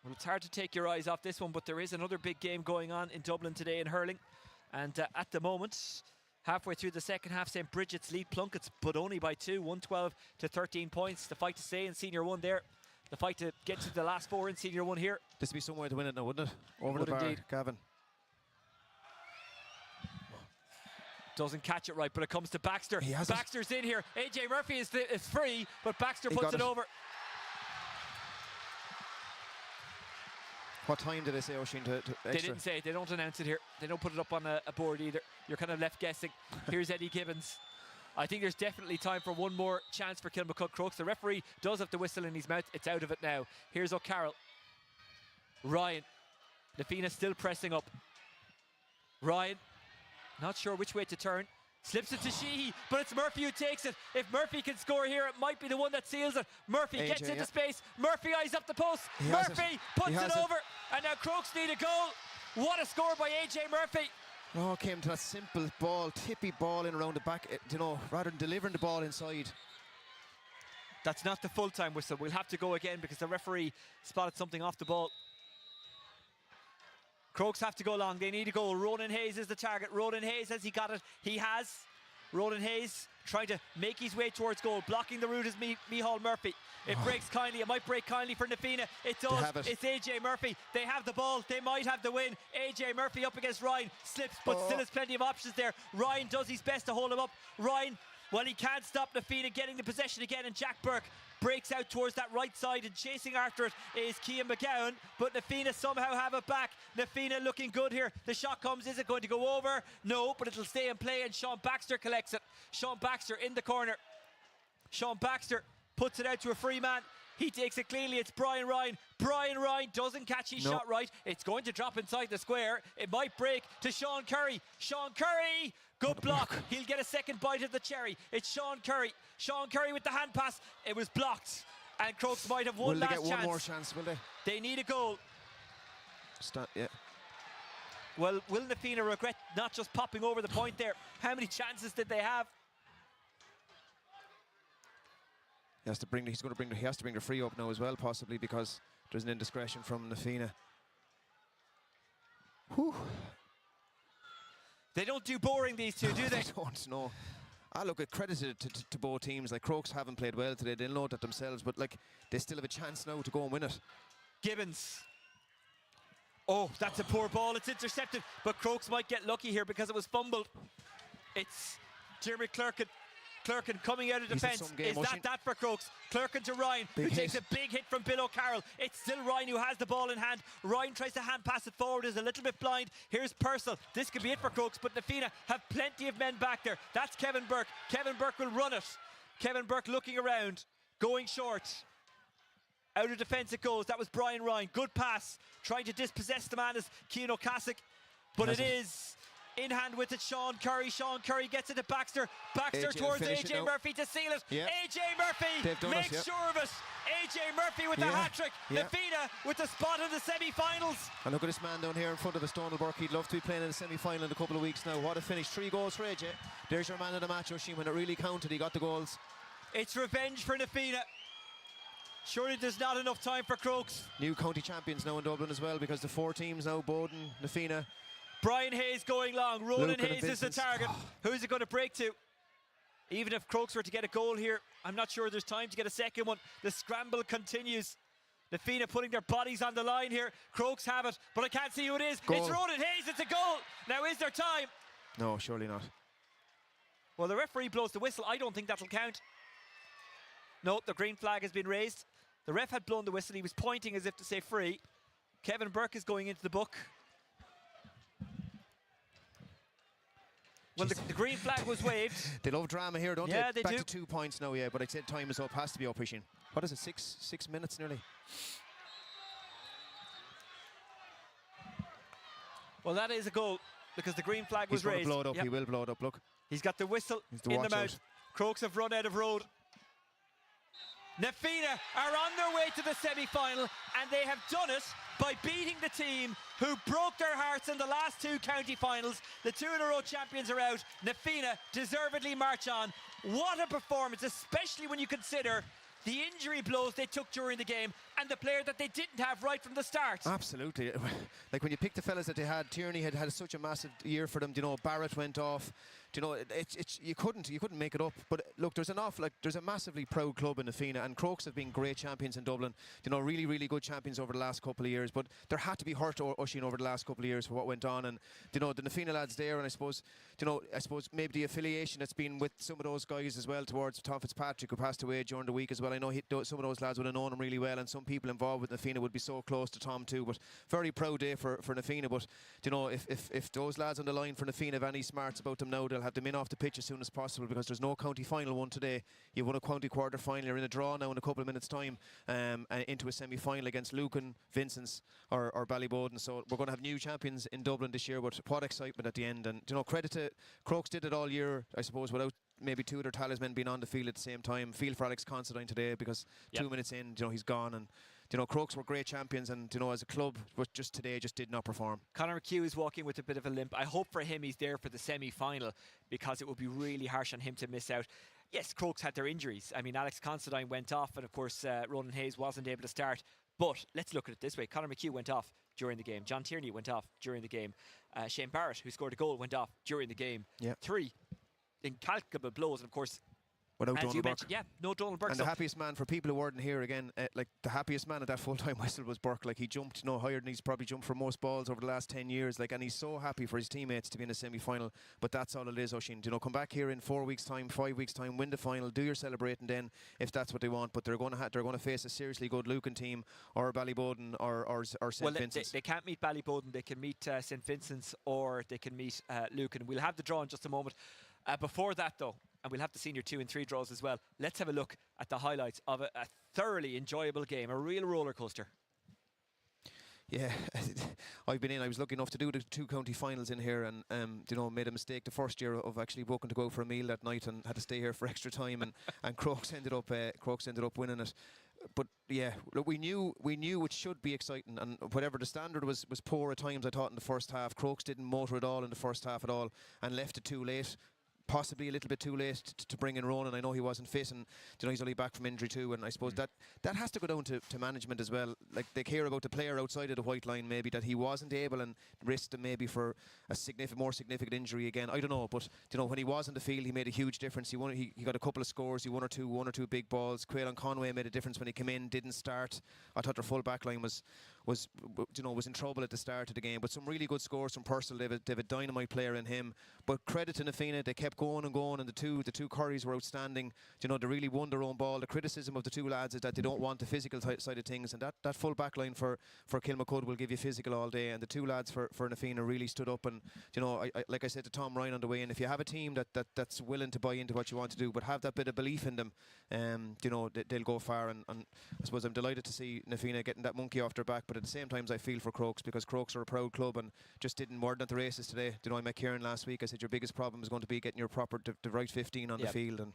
Well, it's hard to take your eyes off this one, but there is another big game going on in Dublin today in hurling. And at the moment, halfway through the second half, St. Bridget's lead Plunkett's, but only by 2, 112 to 13 points. The fight to stay in Senior 1 there. The fight to get to the last 4 in Senior 1 here. This would be somewhere to win it now, wouldn't it? Over the bar, indeed. Gavin. Doesn't catch it right, but it comes to Baxter. Baxter's in here. AJ Murphy is free, but Baxter puts it over. What time did they say, Oisín, to extra? They didn't say it. They don't announce it here. They don't put it up on a board either. You're kind of left guessing. Here's Eddie Gibbons. I think there's definitely time for one more chance for Kilmacud Crokes. The referee does have the whistle in his mouth. It's out of it now. Here's O'Carroll. Ryan. The Fianna still pressing up. Ryan. Not sure which way to turn. Slips it to Sheehy, but it's Murphy who takes it. If Murphy can score here, it might be the one that seals it. Murphy gets into space. Murphy eyes up the post. Murphy puts it over. And now Crokes need a goal. What a score by AJ Murphy. Oh, it came to that simple ball, tippy ball in around the back, you know, rather than delivering the ball inside. That's not the full-time whistle. We'll have to go again because the referee spotted something off the ball. Crokes have to go long. They need a goal. Ronan Hayes is the target. Ronan Hayes, has he got it? He has. Ronan Hayes trying to make his way towards goal. Blocking the route is Micheál Murphy. It breaks kindly. It might break kindly for Na Fianna. It does. It's AJ Murphy. They have the ball. They might have the win. AJ Murphy up against Ryan. Slips, but still has plenty of options there. Ryan does his best to hold him up. Ryan, well, he can't stop Na Fianna getting the possession again, and Jack Burke breaks out towards that right side, and chasing after it is Cian McGowan, but Na Fianna somehow have it back. Na Fianna looking good here. The shot comes. Is it going to go over? No, but it'll stay in play, and Sean Baxter collects it. Sean Baxter in the corner. Sean Baxter puts it out to a free man. He takes it cleanly. It's Brian Ryan. Brian Ryan doesn't catch his shot right. It's going to drop inside the square. It might break to Sean Curry. Sean Curry! Good block. He'll get a second bite of the cherry. It's Sean Curry. Sean Curry with the hand pass. It was blocked. And Crokes might have one last chance. Will they get one more chance, will they? They need a goal. Yeah. Well, will Na Fianna regret not just popping over the point there? How many chances did they have? He has to bring the free up now as well, possibly, because there's an indiscretion from Na Fianna. Whew. They don't do boring, these two, do they? They don't, no. I look at credit to both teams. Like, Crokes haven't played well today. They'll know that themselves, but like, they still have a chance now to go and win it. Gibbons. Oh, that's a poor ball. It's intercepted, but Crokes might get lucky here because it was fumbled. It's Jeremy Clerkin. Clerkin coming out of defence. Is that for Crokes? Clerkin to Ryan, who takes a big hit from Bill O'Carroll. It's still Ryan who has the ball in hand. Ryan tries to hand pass it forward, is a little bit blind. Here's Purcell. This could be it for Crokes, but Nafina have plenty of men back there. That's Kevin Burke. Kevin Burke will run it. Kevin Burke looking around, going short. Out of defence it goes. That was Brian Ryan. Good pass. Trying to dispossess the man is Cian O'Cassack. But it is in hand with it, Sean Curry. Sean Curry gets it to Baxter. Baxter towards AJ Murphy to seal it. Yep. AJ Murphy makes sure of it. AJ Murphy with the hat-trick. Nafina with the spot in the semi-finals. And look at this man down here in front of us, Donald Burke. He'd love to be playing in the semi-final in a couple of weeks now. What a finish. 3 goals for AJ. There's your man of the match, Oisin. When it really counted, he got the goals. It's revenge for Nafina. Surely there's not enough time for Crokes. New county champions now in Dublin as well, because the 4 teams now, Bowden, Nafina. Brian Hayes going long. Ronan Hayes is the target. Who's it going to break to? Even if Crokes were to get a goal here, I'm not sure there's time to get a second one. The scramble continues. Nafina putting their bodies on the line here. Crokes have it, but I can't see who it is. Goal. It's Ronan Hayes. It's a goal. Now, is there time? No, surely not. Well, the referee blows the whistle. I don't think that'll count. No, the green flag has been raised. The ref had blown the whistle. He was pointing as if to say free. Kevin Burke is going into the book. Well, the green flag was waved. They love drama here, don't they? Yeah, they Back do. to 2 points now, yeah, but I'd say time is up. Has to be up, Oisin. What is it, 6 minutes nearly? Well, that is a goal because the green flag was raised. He's going to blow it up. He will blow it up, look. He's got the whistle in the mouth. Crokes have run out of road. Nafina are on their way to the semi-final, and they have done it by beating the team who broke their hearts in the last 2 county finals. The 2-in-a-row champions are out. Nafina deservedly march on. What a performance, especially when you consider the injury blows they took during the game and the player that they didn't have right from the start. Absolutely. Like when you pick the fellas that they had, Tierney had such a massive year for them. You know, Barrett went off. You know, you couldn't make it up. But look, there's a massively proud club in Nafina, and Crokes have been great champions in Dublin. You know, really, really good champions over the last couple of years. But there had to be hurt, Oisin, over the last couple of years for what went on. And you know, the Nafina lads there, and I suppose maybe the affiliation that's been with some of those guys as well towards Tom Fitzpatrick, who passed away during the week as well. I know some of those lads would have known him really well, and some people involved with Nafina would be so close to Tom too. But very proud day for Nafina. But you know, if those lads on the line for Nafina have any smarts about them now, they'll have them in off the pitch as soon as possible, because there's no county final one today. You've won a county quarter final. You're in a draw now in a couple of minutes' time, and into a semi-final against Lucan, Vincent's, or Ballyboden. So we're going to have new champions in Dublin this year. But what excitement at the end! And you know, credit to Crokes, did it all year, I suppose, without maybe 2 of their talismen being on the field at the same time. Feel for Alex Considine today, because 2 minutes in, you know, he's gone. And you know, Crokes were great champions, and you know, as a club, but just today just did not perform. Conor McHugh is walking with a bit of a limp. I hope for him he's there for the semi-final, because it would be really harsh on him to miss out. Yes, Crokes had their injuries. I mean, Alex Considine went off, and of course Ronan Hayes wasn't able to start. But let's look at it this way. Conor McHugh went off during the game. John Tierney went off during the game. Shane Barrett, who scored a goal, went off during the game. 3 incalculable blows, and of course, without Donald Burke. No Donald Burke. And the happiest man, for people who weren't here again, like the happiest man at that full-time whistle was Burke. Like, he jumped higher than he's probably jumped for most balls over the last 10 years. Like, and he's so happy for his teammates to be in a semi-final. But that's all it is, Oisin. You know, come back here in 4 weeks' time, 5 weeks' time, win the final, do your celebrating then, if that's what they want. But they're going to face a seriously good Lucan team, or Ballyboden, or St. Vincent's. They can't meet Ballyboden. They can meet St. Vincent's, or they can meet Lucan. We'll have the draw in just a moment. Before that, though, and we'll have the senior 2 and 3 draws as well, let's have a look at the highlights of a thoroughly enjoyable game, a real roller coaster. Yeah, I've been in. I was lucky enough to do the 2 county finals in here, and you know, made a mistake the first year of actually booking to go out for a meal that night, and had to stay here for extra time, and Crokes ended up winning it. But yeah, look, we knew it should be exciting, and whatever the standard was poor at times, I thought, in the first half. Crokes didn't motor at all in the first half at all, and left it too late. Possibly a little bit too late to bring in Ronan. I know he wasn't fit, and you know, he's only back from injury too, and I suppose that has to go down to management as well. Like, they care about the player outside of the white line, maybe, that he wasn't able, and risked him maybe for a more significant injury again. I don't know, but you know, when he was on the field, he made a huge difference. He got a couple of scores. He won or two big balls. Quaylon Conway made a difference when he came in, didn't start. I thought their full back line was was in trouble at the start of the game. But some really good scores from Purcell. They have a dynamite player in him. But credit to Fianna, they kept going and going, and the two Currys were outstanding. They really won their own ball. The criticism of the two lads is that they don't want the physical side of things, and that full back line for Kilmacud will give you physical all day. And the two lads for Fianna really stood up. And like I said to Tom Ryan on the way in, if you have a team that's willing to buy into what you want to do, but have that bit of belief in them, they'll go far. And I suppose I'm delighted to see Fianna getting that monkey off their back. But at the same time, I feel for Crokes, because Crokes are a proud club and just didn't more than at the races today. I met Kieran last week. I said your biggest problem is going to be getting your the right 15 on the field, and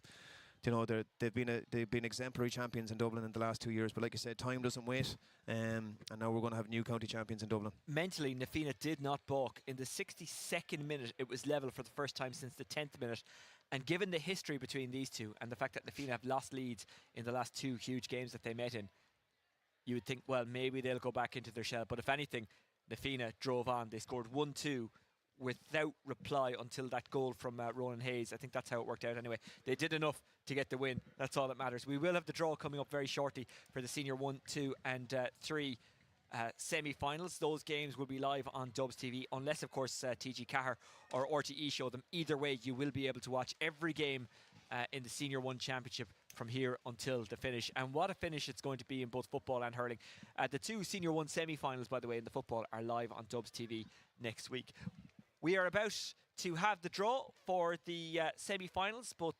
they've been exemplary champions in Dublin in the last 2 years. But like I said, time doesn't wait, and now we're going to have new county champions in Dublin. Mentally, Fianna did not balk. In the 62nd minute, it was level for the first time since the 10th minute. And given the history between these two and the fact that Fianna have lost leads in the last two huge games that they met in, you would think, well, maybe they'll go back into their shell. But if anything, Fianna drove on. They scored 1-2 without reply until that goal from Ronan Hayes. I think that's how it worked out anyway. They did enough to get the win. That's all that matters. We will have the draw coming up very shortly for the Senior 1, 2 and 3 semi-finals. Those games will be live on Dubs TV, unless of course TG Cahir or RTE show them. Either way, you will be able to watch every game in the Senior 1 Championship from here until the finish. And what a finish it's going to be in both football and hurling. The two Senior 1 semi-finals, by the way, in the football are live on Dubs TV next week. We are about to have the draw for the semi-finals, but,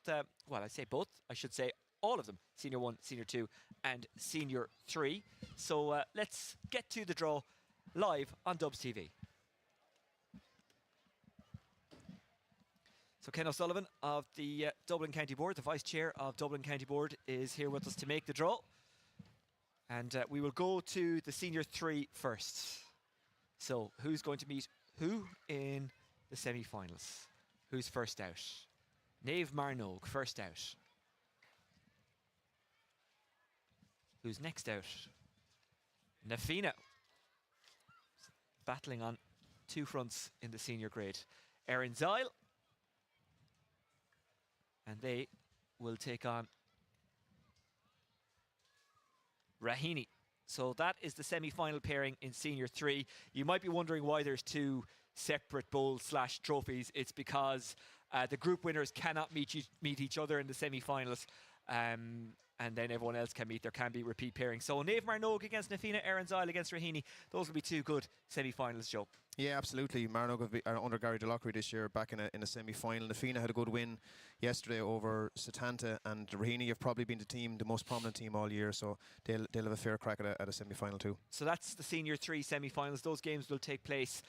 well, I say both, I should say all of them, Senior 1, Senior 2 and Senior 3. So let's get to the draw live on Dubs TV. So Ken O'Sullivan of the Dublin County Board, the Vice Chair of Dublin County Board, is here with us to make the draw. And we will go to the Senior 3 first. So who's going to meet who in the semi-finals? Who's first out? Naomh Marnogue, first out. Who's next out? Fianna, battling on two fronts in the senior grade. Erin Zyle, and they will take on Raheny. So that is the semi-final pairing in Senior 3. You might be wondering why there's two separate bowls/trophies. It's because the group winners cannot meet each other in the semi-finals. And then everyone else can meet. There can be repeat pairings. So Naomh Marnogue against Fianna, Erin Zyle against Raheny. Those will be two good semi-finals, Joe. Yeah, absolutely. Marnogue are under Gary Delockery this year, back in a semi-final. Fianna had a good win yesterday over Setanta, and Raheny have probably been the most prominent team all year, so they'll have a fair crack at a semi-final too. So that's the Senior 3 semi-finals. Those games will take place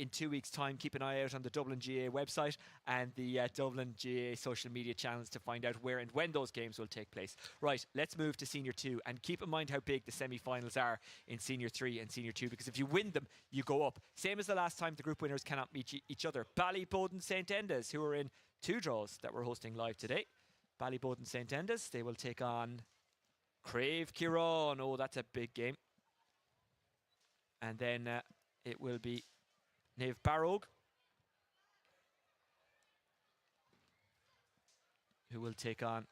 in 2 weeks' time. Keep an eye out on the Dublin GA website and the Dublin GA social media channels to find out where and when those games will take place. Right, let's move to Senior 2, and keep in mind how big the semi-finals are in Senior 3 and Senior 2, because if you win them, you go up. Same as the last time, the group winners cannot meet each other. Ballyboden St Enda's, who are in two draws that we're hosting live today. Ballyboden St Enda's, they will take on Crave Kieran. Oh, that's a big game. And then it will be Naomh Barrogue, who will take on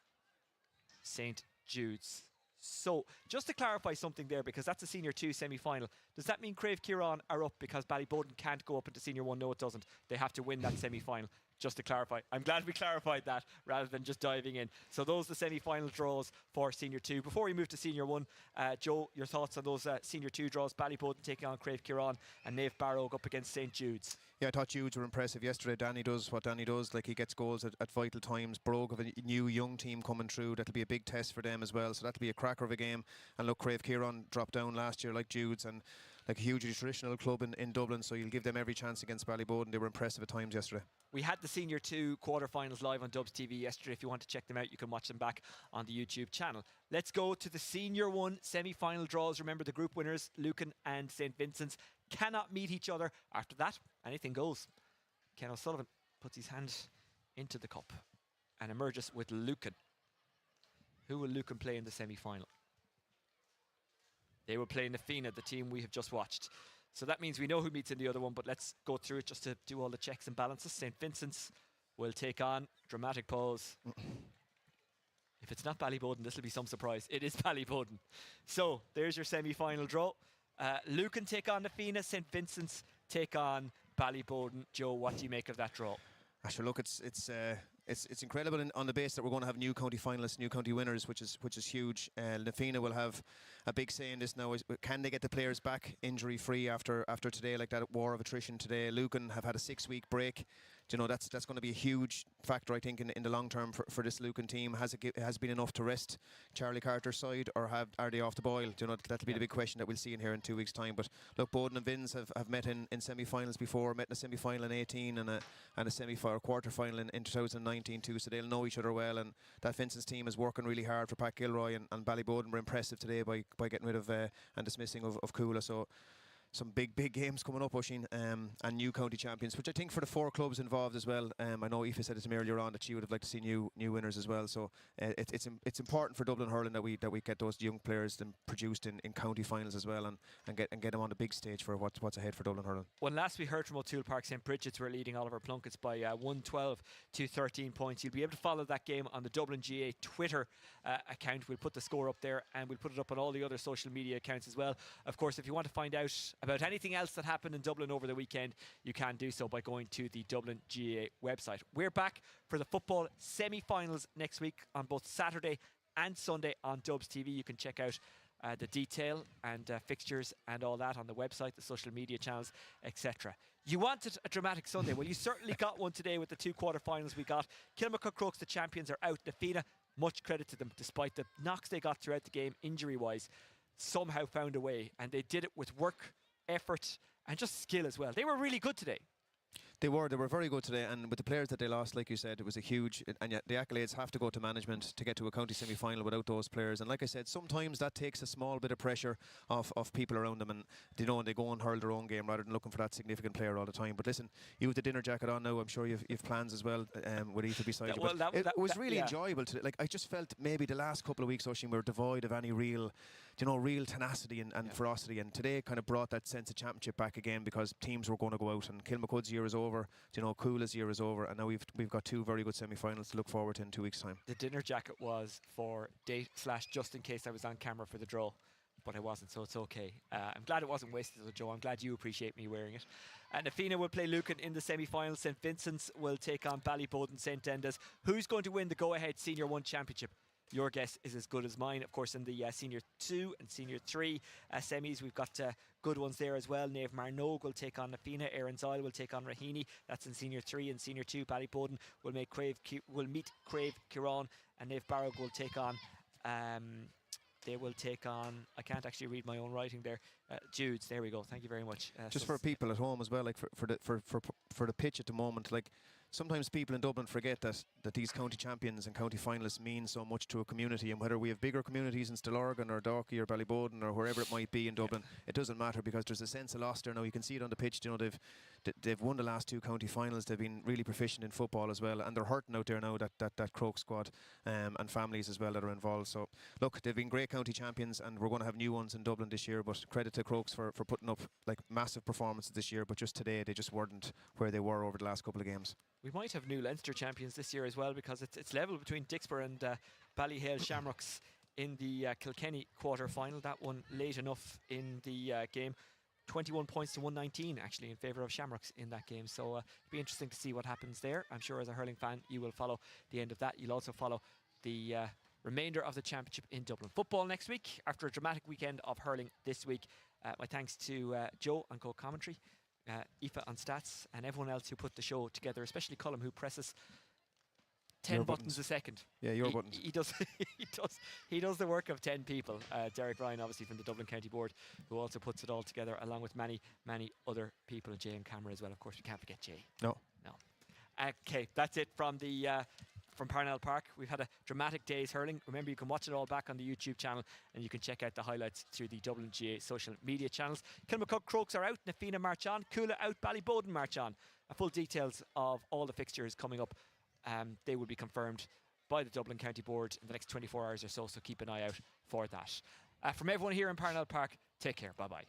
St Jude's. So, just to clarify something there, because that's a Senior 2 semi-final, does that mean Crave Kieran are up because Ballyboden can't go up into Senior 1? No, it doesn't. They have to win that semi-final, just to clarify. I'm glad we clarified that rather than just diving in. So those are the semi-final draws for Senior 2. Before we move to Senior 1, Joe, your thoughts on those Senior 2 draws? Ballyboden taking on Crave Kieran and Naomh Barrogue up against St Jude's. Yeah, I thought Jude's were impressive yesterday. Danny does what Danny does. Like, he gets goals at vital times. Brogue have a new young team coming through. That'll be a big test for them as well. So that'll be a cracker of a game. And look, Crave Kieran dropped down last year like Jude's, and like a hugely traditional club in Dublin. So you'll give them every chance against Ballyboden. They were impressive at times yesterday. We had the Senior 2 quarterfinals live on Dubs TV yesterday. If you want to check them out, you can watch them back on the YouTube channel. Let's go to the Senior 1 semi-final draws. Remember, the group winners, Lucan and St Vincent's, cannot meet each other. After that, anything goes. Ken O'Sullivan puts his hand into the cup and emerges with Lucan. Who will Lucan play in the semi-final? They will play Fianna, the team we have just watched. So that means we know who meets in the other one, but let's go through it just to do all the checks and balances. St Vincent's will take on, dramatic pause. If it's not Ballyboden, this will be some surprise. It is Ballyboden. So there's your semi-final draw. Lucan take on the Fianna, St Vincent's take on Ballyboden. Joe, what do you make of that draw? Actually, look, it's incredible on the base that we're going to have new county finalists, new county winners, which is huge. The Fianna will have a big say in this now. Can they get the players back injury free after today, like that war of attrition today? Lucan have had a 6-week break. You know, that's going to be a huge factor, I think, in the long term for this Lucan team. Has been enough to rest Charlie Carter's side, or are they off the boil? You know, that'll be the big question that we'll see in here in 2 weeks' time. But look, Bowden and Vins have met in semi-finals before, met in a semi-final in 18 and a semi-final quarter-final in 2019 too, so they'll know each other well. And that Vincent's team is working really hard for Pat Gilroy, and Ballyboden were impressive today by getting rid of and dismissing of Coola. So some big games coming up, Oisín, and new county champions, which I think for the 4 clubs involved as well. I know Aoife said it to me earlier on that she would have liked to see new winners as well. So it's important for Dublin hurling that we get those young players then produced in county finals as well, and get them on the big stage for what's ahead for Dublin hurling. When last we heard from O'Toole Park, St Bridget's were leading Oliver Plunkett's by 112 to 13 points. You'll be able to follow that game on the Dublin GA Twitter account. We'll put the score up there, and we'll put it up on all the other social media accounts as well. Of course, if you want to find out about anything else that happened in Dublin over the weekend, you can do so by going to the Dublin GA website. We're back for the football semi-finals next week on both Saturday and Sunday on Dubs TV. You can check out the detail and fixtures and all that on the website, the social media channels, etc. You wanted a dramatic Sunday. Well, you certainly got one today with the 2 quarter-finals we got. Kilmacud Crokes, the champions, are out. The Fianna, much credit to them, despite the knocks they got throughout the game injury-wise, somehow found a way, and they did it with work, effort, and just skill as well. They were really good today. They were very good today, and with the players that they lost, like you said, it was a huge, and yet the accolades have to go to management to get to a county semi-final without those players. And like I said, sometimes that takes a small bit of pressure off people around them, and they go and hurl their own game rather than looking for that significant player all the time. But listen, you with the dinner jacket on now, I'm sure you've plans as well with Aoife beside you. But it was really enjoyable today. Like, I just felt maybe the last couple of weeks, Oisín, were devoid of any real tenacity and ferocity, and today kind of brought that sense of championship back again, because teams were going to go out, and Kilmacud's year is over. Coola's year is over, and now we've got 2 very good semi-finals to look forward to in 2 weeks' time. The dinner jacket was for date/just in case I was on camera for the draw, but I wasn't, so it's okay. I'm glad it wasn't wasted, though, Joe. I'm glad you appreciate me wearing it. And the Fianna will play Lucan in the semi-finals. St Vincent's will take on Ballyboden St Enda's. Who's going to win the go-ahead Senior 1 championship? Your guess is as good as mine. Of course, in the Senior 2 and Senior 3 semis, we've got good ones there as well. Naomh Marnogue will take on the Fianna. Erin's Isle will take on Raheny. That's in Senior 3 and Senior 2. Ballyboden will meet Crave Kiran, and Naomh Barrog will take on they will take on, I can't actually read my own writing there, Jude's. There we go. Thank you very much. Just for people at home as well, like for the pitch at the moment, like sometimes people in Dublin forget that these county champions and county finalists mean so much to a community, and whether we have bigger communities in Stillorgan or Dalkey or Ballyboden or wherever it might be in Dublin, it doesn't matter, because there's a sense of loss there now. You can see it on the pitch. They've won the last 2 county finals. They've been really proficient in football as well, and they're hurting out there now, that Croke squad and families as well that are involved. So look, they've been great county champions, and we're going to have new ones in Dublin this year, but credit to Crokes for putting up like massive performances this year, but just today they just weren't where they were over the last couple of games. We might have new Leinster champions this year as well, because it's level between Dixborough and Ballyhale Shamrocks in the Kilkenny quarter-final. That one late enough in the game. 21 points to 119 actually in favour of Shamrocks in that game. So it'll be interesting to see what happens there. I'm sure as a hurling fan you will follow the end of that. You'll also follow the remainder of the championship in Dublin. Football next week after a dramatic weekend of hurling this week. My thanks to Joe on co-commentary, Aoife on stats, and everyone else who put the show together, especially Colm, who presses 10 buttons a second. Yeah, your buttons. He does he does the work of 10 people. Derek Ryan, obviously from the Dublin County Board, who also puts it all together, along with many other people, Jay and camera as well. Of course, we can't forget Jay. No. Okay, that's it from the from Parnell Park. We've had a dramatic day's hurling. Remember, you can watch it all back on the YouTube channel, and you can check out the highlights through the Dublin GA social media channels. Kilmacud Crokes are out, Na Fianna march on, Coola out, Ballyboden march on. Full details of all the fixtures coming up, they will be confirmed by the Dublin County Board in the next 24 hours or so, so keep an eye out for that. From everyone here in Parnell Park, take care. Bye-bye.